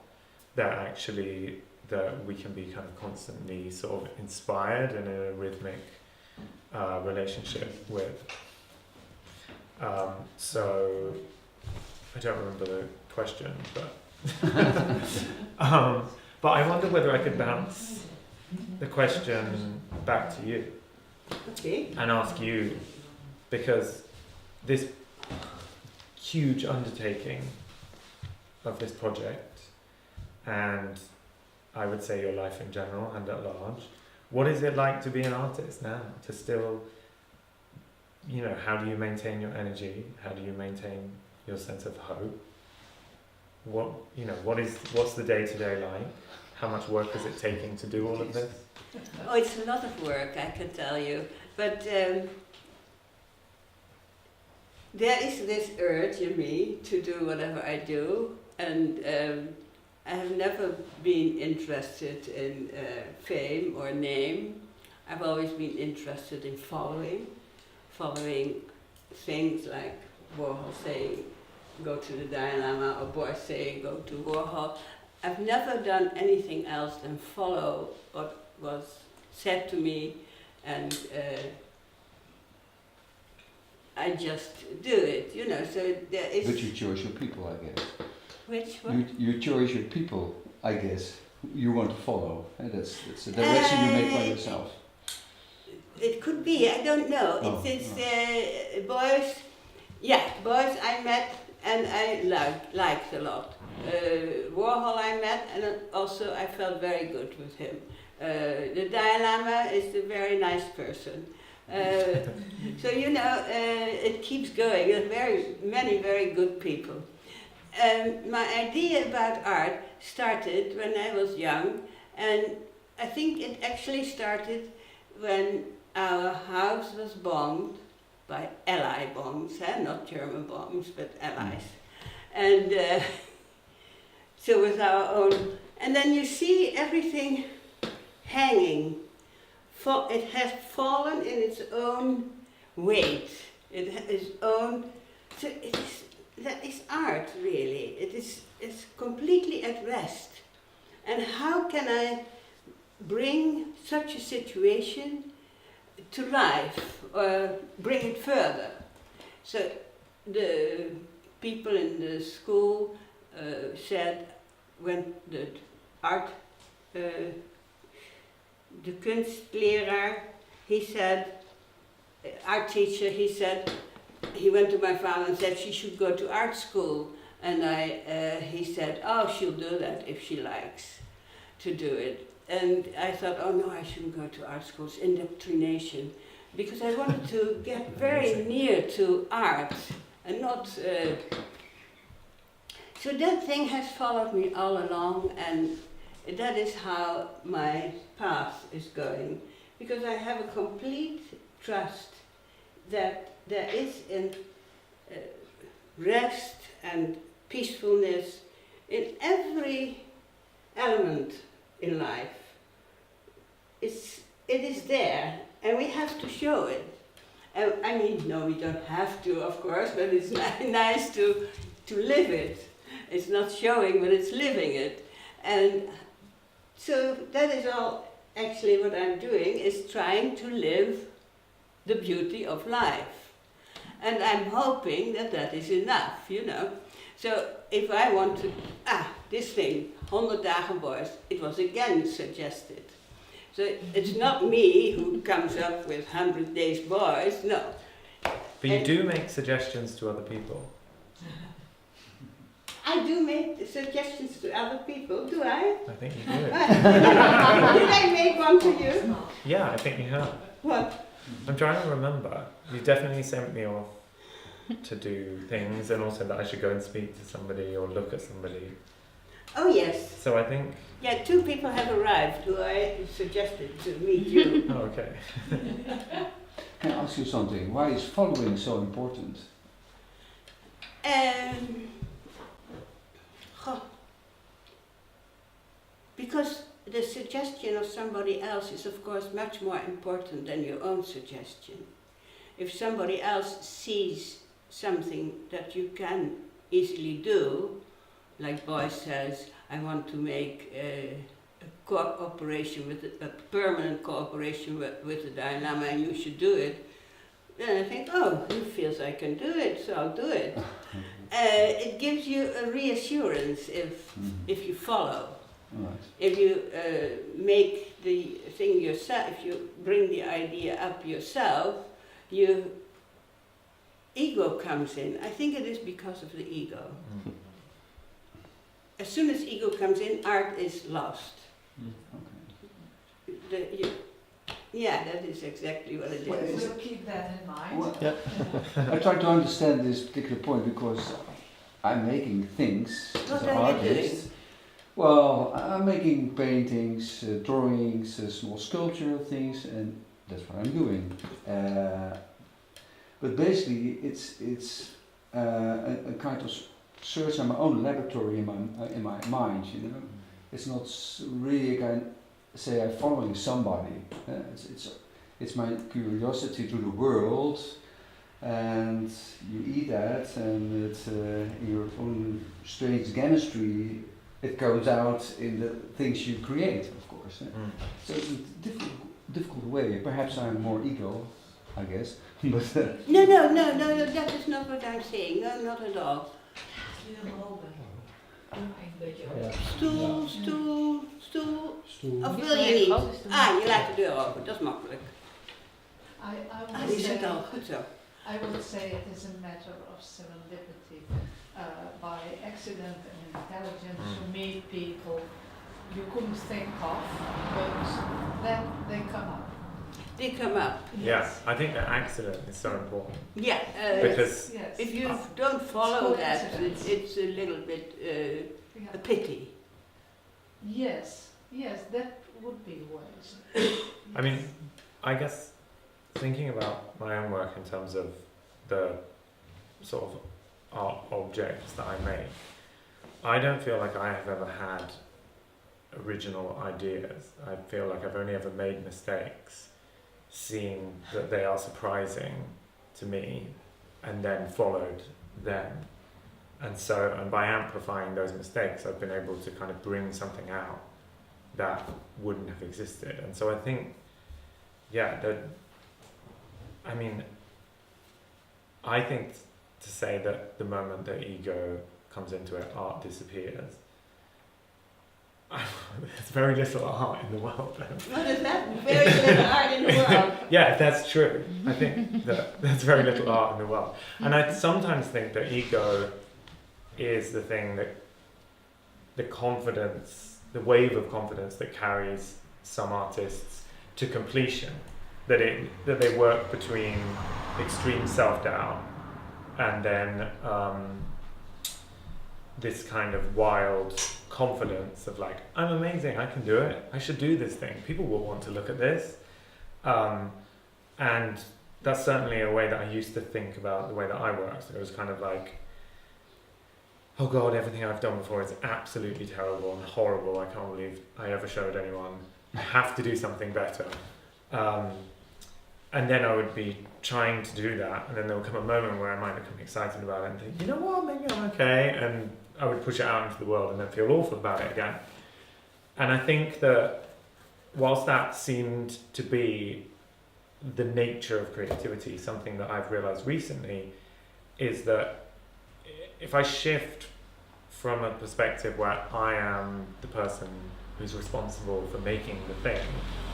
that actually that we can be kind of constantly sort of inspired and in a rhythmic relationship with. So I don't remember the question, but but I wonder whether I could bounce the question back to you. Okay. And ask you, because this huge undertaking of this project, and I would say your life in general and at large, what is it like to be an artist now? To still, how do you maintain your energy? How do you maintain your sense of hope? What's the day-to-day like? How much work is it taking to do all of this? Oh, it's a lot of work, I can tell you. But there is this urge in me to do whatever I do, and I have never been interested in fame or name. I've always been interested in following things like Warhol saying, go to the Dalai Lama, or Beuys saying, go to Warhol. I've never done anything else than follow what was said to me, and I just do it, so there is... But you choose your people, I guess. Which one? You choose your people, I guess, you want to follow. And that's the direction you make by yourself. it could be, I don't know. Oh, It's Beuys. Yeah, Beuys I met and I liked a lot. Warhol I met and also I felt very good with him. The Dalai Lama is a very nice person. So you know, it keeps going. There are many very good people. My idea about art started when I was young, and I think it actually started when our house was bombed by Ally bombs, not German bombs, but Allies. And so with our own, and then you see everything hanging. It has fallen in its own weight. It has its own. So that is art, really. It's completely at rest. And how can I bring such a situation to life or bring it further? So the people in the school said when the art. The kunstleraar, he said, art teacher, he said, he went to my father and said she should go to art school. And he said, oh, she'll do that if she likes to do it. And I thought, oh no, I shouldn't go to art school, it's indoctrination. Because I wanted to get very near to art and not... So that thing has followed me all along, and that is how my path is going, because I have a complete trust that there is a rest and peacefulness in every element in life. It is there, and we have to show it. I mean, no, we don't have to, of course, but it's nice to live it. It's not showing, but it's living it. And so that is all actually what I'm doing, is trying to live the beauty of life. And I'm hoping that that is enough, you know. So if I want to, this thing, 100DagenBeuys, it was again suggested. So it's not me who comes up with 100DagenBeuys, no. But you do make suggestions to other people. I do make suggestions to other people, do I? I think you do. Did I make one to you? Yeah, I think you have. What? I'm trying to remember. You definitely sent me off to do things, and also that I should go and speak to somebody or look at somebody. Oh yes. So I think... Yeah, 2 people have arrived who I suggested to meet you. Oh, okay. Can I ask you something? Why is following so important? Because the suggestion of somebody else is of course much more important than your own suggestion. If somebody else sees something that you can easily do, like Beuys says, I want to make a cooperation with a permanent cooperation with the Dalai Lama, and you should do it. Then I think, oh, he feels I can do it, so I'll do it. It gives you a reassurance if you follow. Right. If you make the thing yourself, if you bring the idea up yourself, your ego comes in. I think it is because of the ego. Mm. As soon as ego comes in, art is lost. Okay. Yeah, that is exactly what it Well, is. We'll keep that in mind. Well, Yeah. I try to understand this particular point because I'm making things What as an are you artist. Well, I'm making paintings, drawings, small sculptural things, and that's what I'm doing. But basically, it's a kind of search on my own laboratory in my mind. You know, it's not really I can say I'm following somebody. It's my curiosity to the world, and you eat that, and it, in your own strange chemistry, it comes out in the things you create, of course. Mm. So it's a difficult way. Perhaps I'm more ego, I guess. But No, that is not what I'm saying. No, not at all. Stoel. Of wil je niet? Je laat de deur open, dat is makkelijk. I Is het al goed zo? I would say it is a matter of serendipity. By accident and intelligence, you meet people you couldn't think of, but then they come up. They come up. Yes, I think that accident is so important Yeah. because Yes. If you don't follow that, Coincidence. it's a little bit Yeah. a pity. Yes, that would be wise. I mean, I guess thinking about my own work in terms of the sort of art objects that I make, I don't feel like I have ever had original ideas. I feel like I've only ever made mistakes, seeing that they are surprising to me, and then followed them. And so, and by amplifying those mistakes, I've been able to kind of bring something out that wouldn't have existed. And so I think, yeah, I mean, I think to say that the moment that ego comes into it, art disappears. There's very little art in the world. What is that? Very little art in the world. Yeah, if that's true. I think that there's very little art in the world. And I sometimes think that ego is the thing that the confidence, the wave of confidence that carries some artists to completion. That they work between extreme self-doubt and then this kind of wild confidence of like, I'm amazing, I can do it, I should do this thing, people will want to look at this. And that's certainly a way that I used to think about the way that I work. So it was kind of like, oh God, everything I've done before is absolutely terrible and horrible, I can't believe I ever showed anyone, I have to do something better. And then I would be trying to do that, and then there would come a moment where I might become excited about it and think, you know what, maybe I'm okay, and I would push it out into the world and then feel awful about it again. And I think that whilst that seemed to be the nature of creativity, something that I've realized recently is that if I shift from a perspective where I am the person who's responsible for making the thing,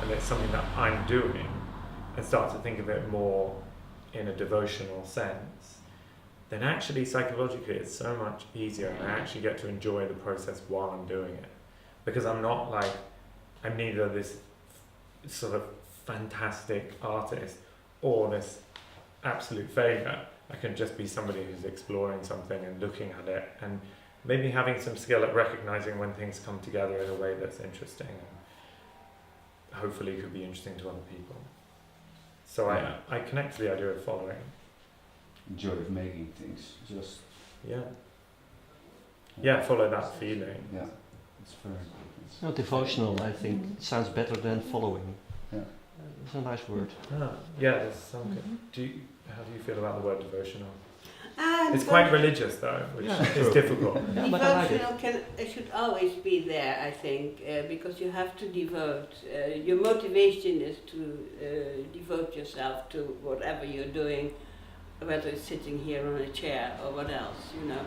and it's something that I'm doing, and start to think of it more in a devotional sense, then actually psychologically it's so much easier, and I actually get to enjoy the process while I'm doing it. Because I'm not like, I'm neither this sort of fantastic artist or this absolute failure. I can just be somebody who's exploring something and looking at it, and maybe having some skill at recognizing when things come together in a way that's interesting and hopefully could be interesting to other people. So I connect to the idea of following. Joy of making things, just Follow that feeling. yeah, it's very important. No, devotional, I think, sounds better than following. Yeah. It's a nice word. There's some good. How do you feel about the word devotional? It's But quite religious though, which Yeah, is true. difficult. Yeah, but I like it. devotional should always be there, I think, because you have to devote. Your motivation is to devote yourself to whatever you're doing, whether it's sitting here on a chair or what else, you know.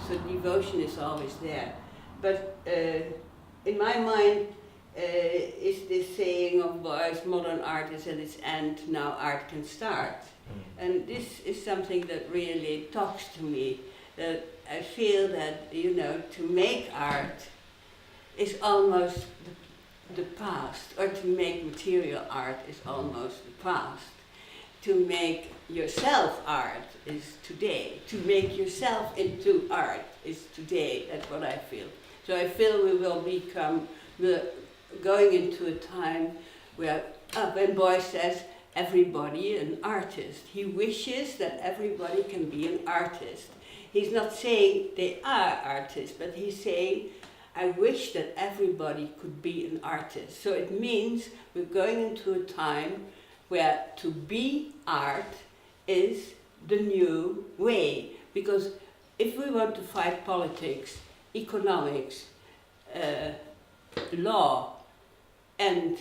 So devotion is always there. But in my mind, is this saying of Beuys, modern art is at its end, now art can start. And this is something that really talks to me, that I feel that, you know, to make art is almost the past, or to make material art is almost the past. To make yourself art is today. To make yourself into art is today. That's what I feel. So I feel we're going into a time where, when Beuys says, everybody an artist. He wishes that everybody can be an artist. He's not saying they are artists, but he's saying, I wish that everybody could be an artist. So it means we're going into a time where to be art is the new way. Because if we want to fight politics, economics, law, and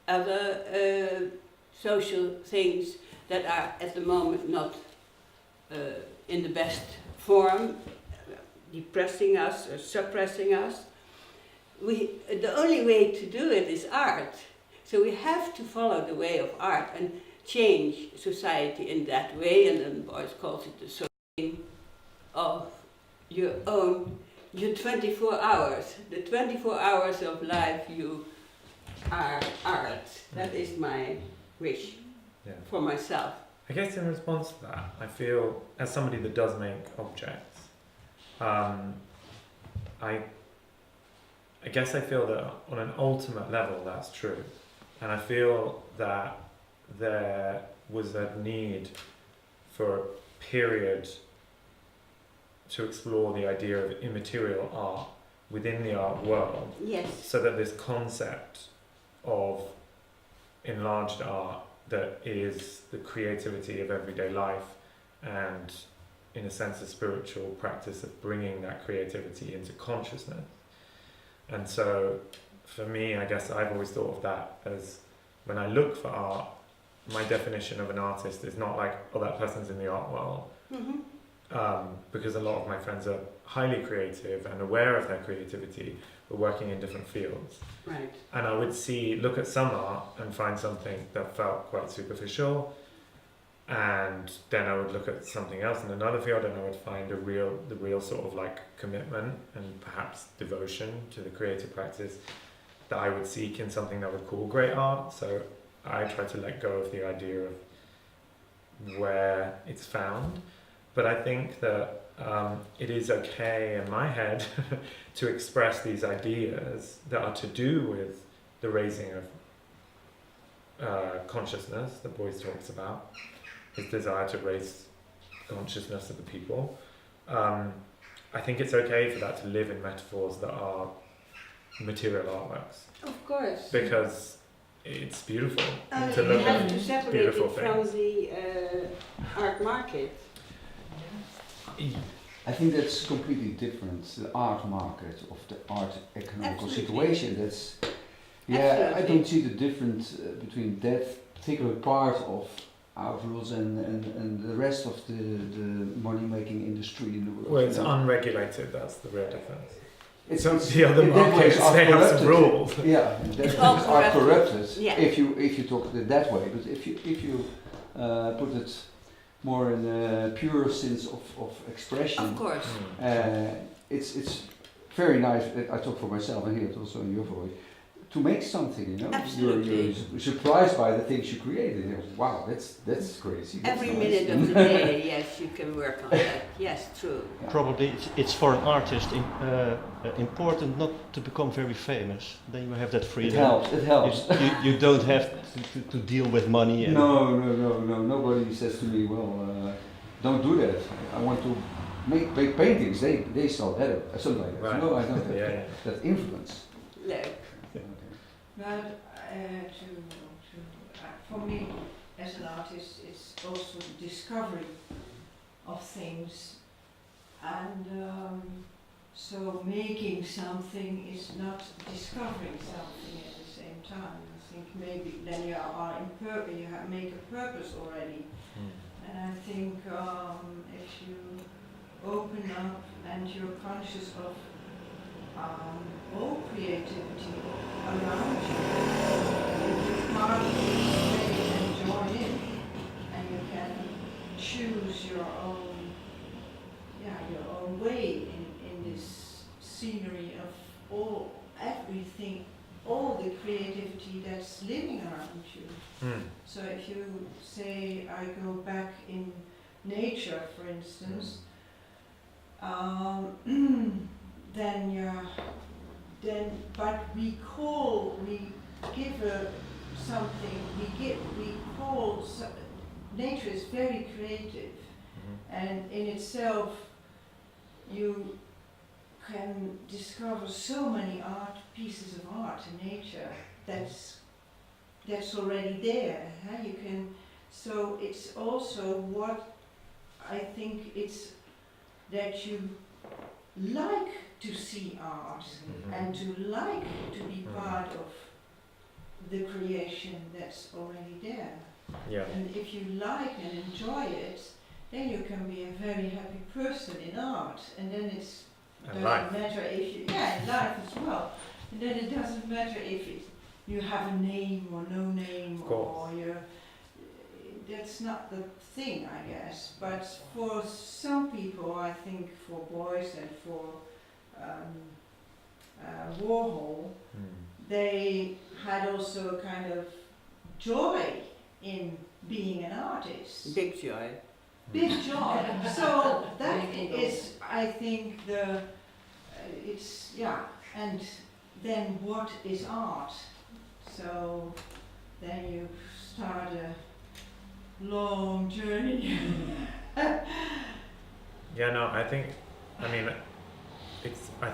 other social things that are at the moment not in the best form, depressing us or suppressing us, the only way to do it is art. So we have to follow the way of art and change society in that way, and then Beuys calls it the soul of your 24 hours. The 24 hours of life you are art. That is my wish for myself. I guess in response to that, I feel, as somebody that does make objects, I guess I feel that on an ultimate level that's true. And I feel that there was a need for a period to explore the idea of immaterial art within the art world. Yes. So that this concept of enlarged art that is the creativity of everyday life and, in a sense, a spiritual practice of bringing that creativity into consciousness. And so, for me, I guess I've always thought of that as, when I look for art, my definition of an artist is not like, oh, that person's in the art world. Mm-hmm. Because a lot of my friends are highly creative and aware of their creativity, but working in different fields. Right. And I would look at some art and find something that felt quite superficial, and then I would look at something else in another field and I would find the real sort of like commitment and perhaps devotion to the creative practice that I would seek in something that I would call great art. So I try to let go of the idea of where it's found. But I think that it is okay in my head to express these ideas that are to do with the raising of consciousness that Beuys talks about, his desire to raise consciousness of the people. I think it's okay for that to live in metaphors that are material artworks. Of course. Because it's beautiful to You look have at to separate beautiful it from things. the art market. I think that's completely different. The art market of the art economical Absolutely. situation. That's I Absolutely. don't see the difference between that particular part of art rules and the rest of the money making industry in the world. Well, it's unregulated, that's the real difference. It's The other in that markets, case, are they have some corrupted. rules. Yeah, in that It's case, all are corrupted. corrupted. Yeah. If you talk it that way, but if you put it more in a pure sense of expression, Of course. it's very nice. I talk for myself and hear it also in your voice. To make something, you know, Absolutely. you're surprised by the things you created. You're, wow, that's crazy. That's Every nice. minute of the day, yes, you can work on that. Yes, true. Yeah. Probably it's for an artist important not to become very famous. Then you have that It freedom. helps. It helps. You don't have to deal with money. And No. Nobody says to me, well, don't do that. I want to make paintings. They sell better. Something like that. Right. No, I don't have Yeah. that influence. No. But for me, as an artist, it's also the discovery of things, and so making something is not discovering something at the same time. I think maybe then you are you make a purpose already, and I think if you open up and you're conscious of all creativity around you, you part of the space and join in, and you can choose your own way in this scenery of everything, all the creativity that's living around you. So if you say, I go back in nature, for instance, but we call nature is very creative, and in itself you can discover so many pieces of art in nature that's already there. You can, so it's also what I think it's that you like to see art and to like to be part of the creation that's already there. Yeah. And if you like and enjoy it, then you can be a very happy person in art. And then it And doesn't life. matter if you, in life as well. And then it doesn't matter if you have a name or no name, Of course. or you. That's not the thing, I guess. But for some people, I think for Beuys and for Warhol, they had also a kind of joy in being an artist. Big joy. Big joy. So that is, I think, it's, yeah. And then what is art? So then you start a long journey. Yeah, no, I think, I mean, I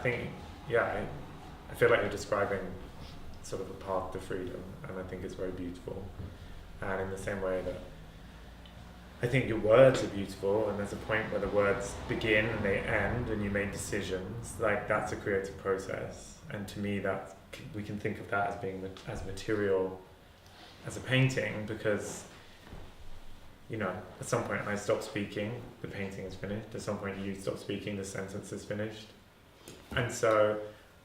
feel like you're describing sort of a path to freedom, and I think it's very beautiful. And in the same way that I think your words are beautiful, and there's a point where the words begin and they end, and you make decisions, like that's a creative process. And to me, that we can think of that as being as material as a painting, because you know, at some point I stop speaking, the painting is finished. At some point you stop speaking, the sentence is finished. And so,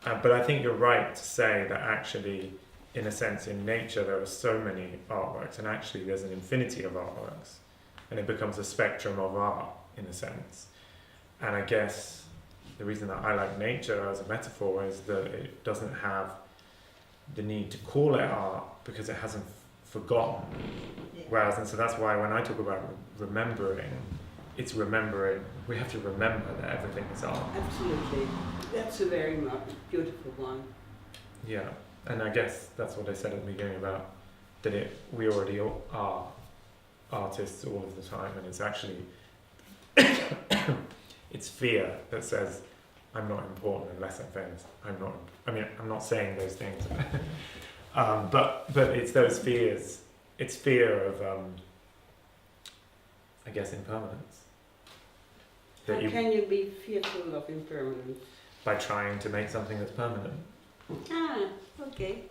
but I think you're right to say that actually, in a sense, in nature there are so many artworks, and actually there's an infinity of artworks, and it becomes a spectrum of art, in a sense. And I guess the reason that I like nature as a metaphor is that it doesn't have the need to call it art because it hasn't forgotten. Whereas, and so that's why when I talk about remembering, it's remembering, we have to remember that everything is art. Absolutely. That's a very beautiful one. Yeah, and I guess that's what I said at the beginning about that we already are artists all of the time, and it's actually, it's fear that says, I'm not important unless I'm famous. I'm not saying those things. But it's those fears. It's fear of, I guess, impermanence. How can you be fearful of impermanence? By trying to make something that's permanent. Ah, okay.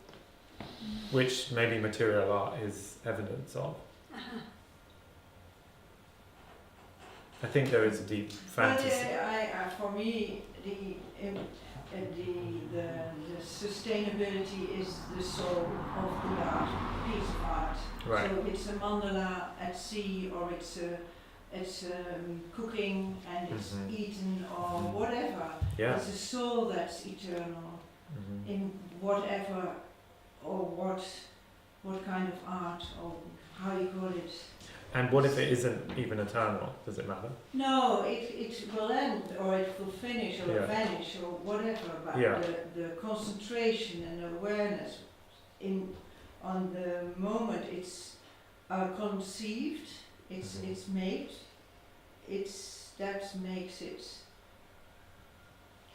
Which maybe material art is evidence of. Uh-huh. I think there is a deep fantasy. But for me, the sustainability is the soul of the art, piece of art. Right. So it's a mandala at sea, or it's cooking and it's eaten, or whatever. Yeah. It's a soul that's eternal in whatever, or what kind of art, or how you call it. And what if it isn't even eternal? Does it matter? No, it will end, or it will finish, or vanish, or whatever. But the concentration and awareness on the moment it's conceived, it's made. That makes it,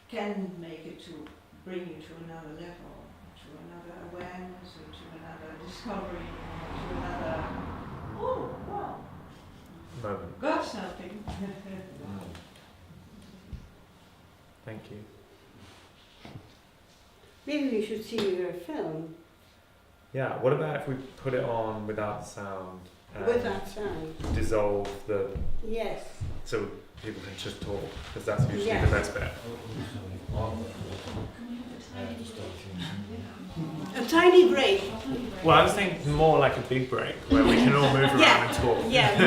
can make it to bring you to another level, to another awareness, or to another discovery, or to another. Oh, wow. Moment. Got something. Thank you. Maybe we should see your film. Yeah, what about if we put it on without sound? Without sound. Dissolve the... Yes. So people can just talk, because that's usually the best bit. A tiny break. Well, I was thinking more like a big break, where we can all move around and talk. Yeah,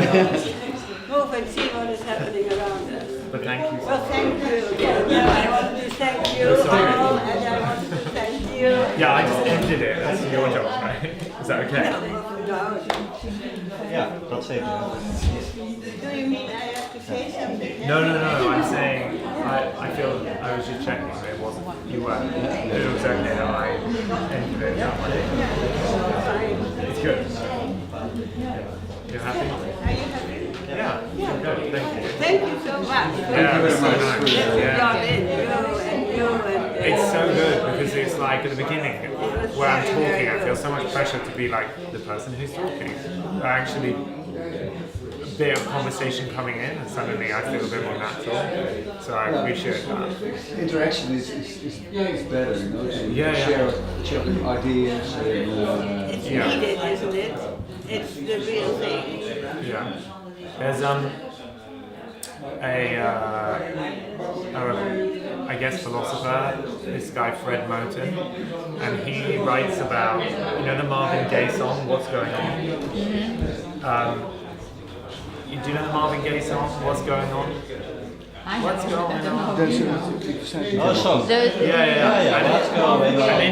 move and see what is happening around us. But thank you. Well, thank you again. Yeah, I wanted to thank you all, and I wanted to thank you. Yeah, I just ended it. That's your job, right? Is that okay? Yeah, that's it. Do you mean I have to say something? No, I'm saying, I feel, I was just checking that it wasn't, you were. It was okay that I ended it that way. It's good. You're happy? Are you happy? Yeah, good, thank you. Thank you so much. Yeah, it was so nice. It's so good, because it's like at the beginning, where I'm talking, I feel so much pressure to be like the person who's talking. Actually, a bit of conversation coming in, and suddenly I feel a bit more natural. So I appreciate that. Interaction is better, you know, to share ideas. It's needed, isn't it? It's the real thing. Yeah. There's I guess, philosopher, this guy Fred Moten, and he writes about, you know, the Marvin Gaye song, What's Going On? Do you know the Marvin Gaye song, What's Going On? What's going on? song. Yeah. And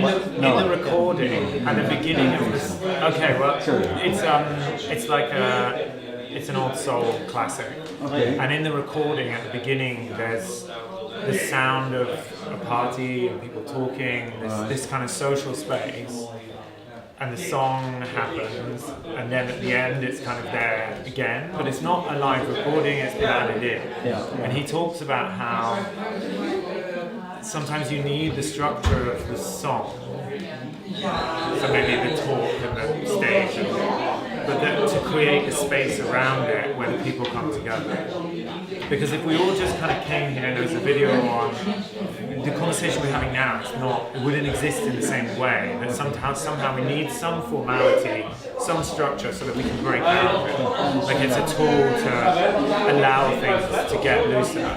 in the recording, at the beginning of this, okay, well, it's like it's an old soul classic. Okay. And in the recording, at the beginning, there's the sound of a party and people talking, this kind of social space. And the song happens, and then at the end it's kind of there again, but it's not a live recording, it's been added in. And he talks about how sometimes you need the structure of the song, so maybe the talk and the stage, but then to create a space around it where the people come together. Because if we all just kind of came here and there was a video on, the conversation we're having now, it wouldn't exist in the same way. That somehow we need some formality, some structure so that we can break out of it. Like it's a tool to allow things to get looser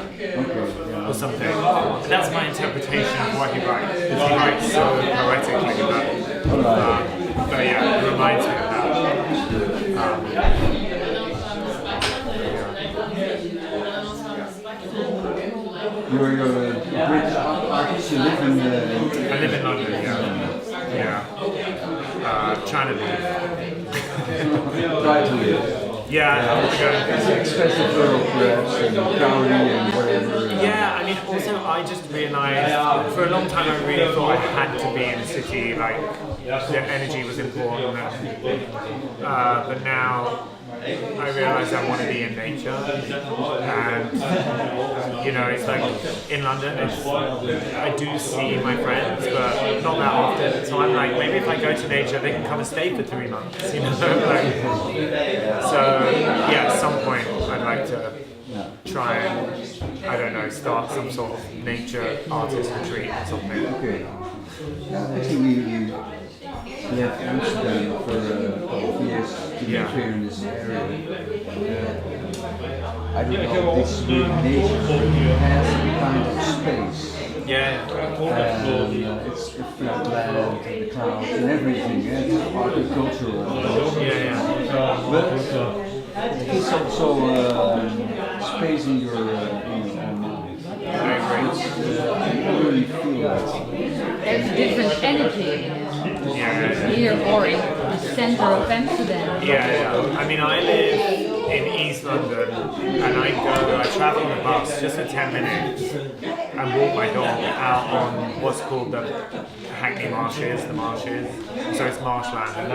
or something. And that's my interpretation of what he writes. Because he writes so poetically about it. But yeah, it reminds me of that. You're a British artist, you live in I live in London, yeah. Trying to live. Try to live. Yeah, It's an expensive world, perhaps, and crowded and whatever. Yeah, I mean, also I just realised, for a long time I really thought I had to be in a city, like, the energy was important, but now I realise I want to be in nature, and, you know, it's like, in London, I do see my friends, but not that often, so I'm like, maybe if I go to nature, they can come and stay for 3 months, you know, like, so, yeah, at some point, I'd like to try and, I don't know, start some sort of nature artist retreat or something. Okay. Actually, we left Amsterdam for a couple of years to live here in this area. I don't know if this is really nature, but it has some kind of space. It's the flat land and the clouds and everything, it's agricultural. But it's also space in your own mind. I really feel that. There's a different energy here or in the center of Amsterdam. I mean, I live in East London and I travel on a bus just for 10 minutes and walk my dog out on what's called the Hackney Marshes, the marshes. So it's marshland, and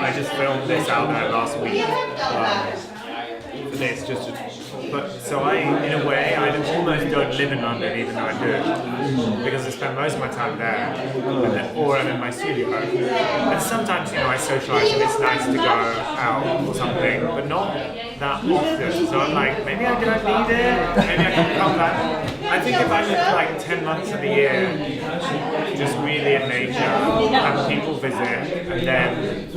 I just filmed this out there last week. For this, so I, in a way, I almost don't live in London, even though I do, because I spend most of my time there, or I'm in my studio. And sometimes, you know, I socialise and it's nice to go out or something, but not that often. So I'm like, maybe I don't need it, maybe I can come back. I think if I lived like 10 months of the year, just really in nature, have people visit, and then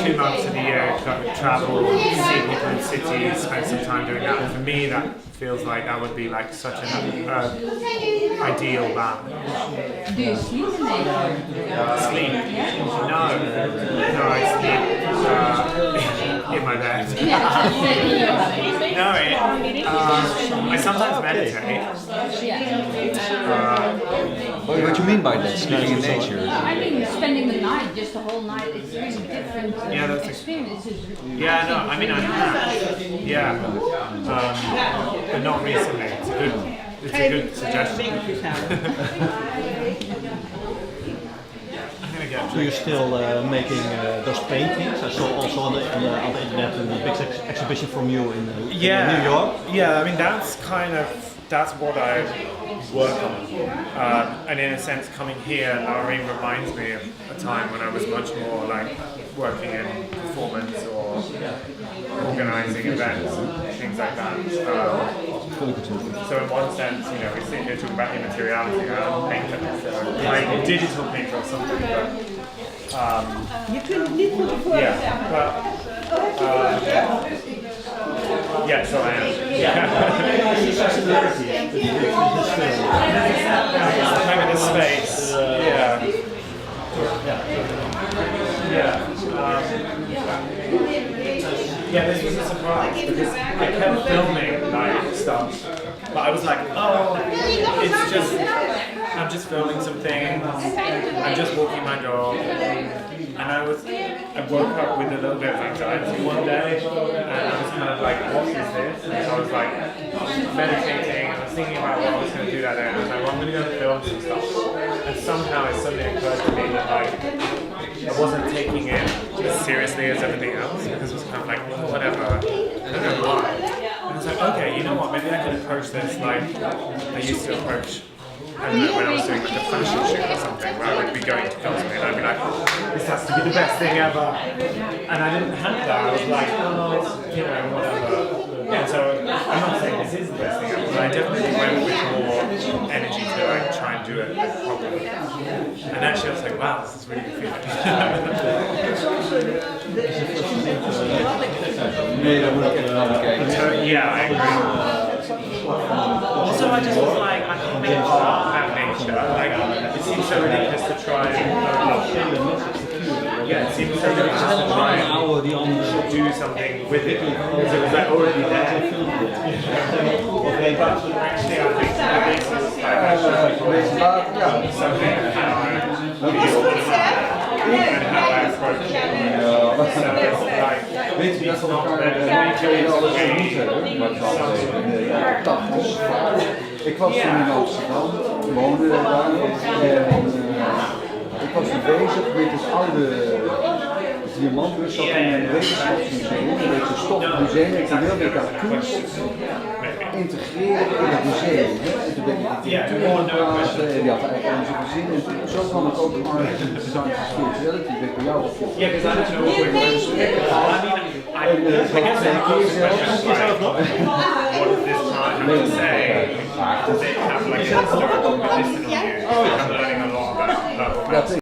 2 months of the year travel, see people in cities, spend some time doing that. For me, that feels like that would be like such an ideal balance. Do you sleep in nature? Sleep? No, I sleep in my bed. No, I sometimes meditate. What do you mean by that, sleeping in nature? I mean, spending the night, just the whole night, it's really different experiences. Yeah, no, I mean, I have. But not recently. It's a good suggestion. So you're still making those paintings? I saw also on the internet a big exhibition from you in New York. Yeah, I mean that's what I work on. And in a sense, coming here, Louwrien reminds me of a time when I was much more like working in performance or organising events and things like that. So in one sense, you know, we sit here talking about immateriality. I'm a painter, so I'm a digital painter or something, but Yeah, so I am. Time in this space. Yeah, this was a surprise because I kept filming like stuff, but I was like, oh, it's just, I'm just filming something, I'm just walking my dog, and I woke up with a little bit of anxiety one day, and I was kind of like, what is this? And I was like meditating, and I was thinking about what I was going to do that day, and I was like, well, I'm going to go and film some stuff, and somehow it suddenly occurred to me that like, I wasn't taking it as seriously as everything else because it was kind of like, oh, whatever, I don't know why. And I was like, okay, you know what, maybe I can approach this like I used to approach, I don't know, when I was doing like a fashion shoot or something, where I would be going to film something and I'd be like, this has to be the best thing ever. And I didn't have that, I was like, oh, it's, you know, whatever. Yeah, so I'm not saying this is the best thing ever, but I definitely went with more energy to like try and do it properly. And actually I was like, wow, this is really good feeling. Yeah, I agree. Also, I just was like, I can't make art about nature. Like, it seems so ridiculous to try and yeah, it seems so ridiculous to try and do something with it because it was like already there. But actually, I think the basis is like actually something how I feel and how I approach it. So it's like, it's not that nature is Ik was toen in Amsterdam, woonde daar en ik was bezig met het oude diamantbus dat in een wetenschapsmuseum, een beetje stofmuseum, en toen wilde ik dat kunst integreren in het museum. En toen ben ik die directeur aan praten en die had eigenlijk onze gezin en zo kwam ik ook art en design spirituality bij jou op. En ik had 2 keer zelfs. Does it have like a historical medicinal use? I'm learning a lot about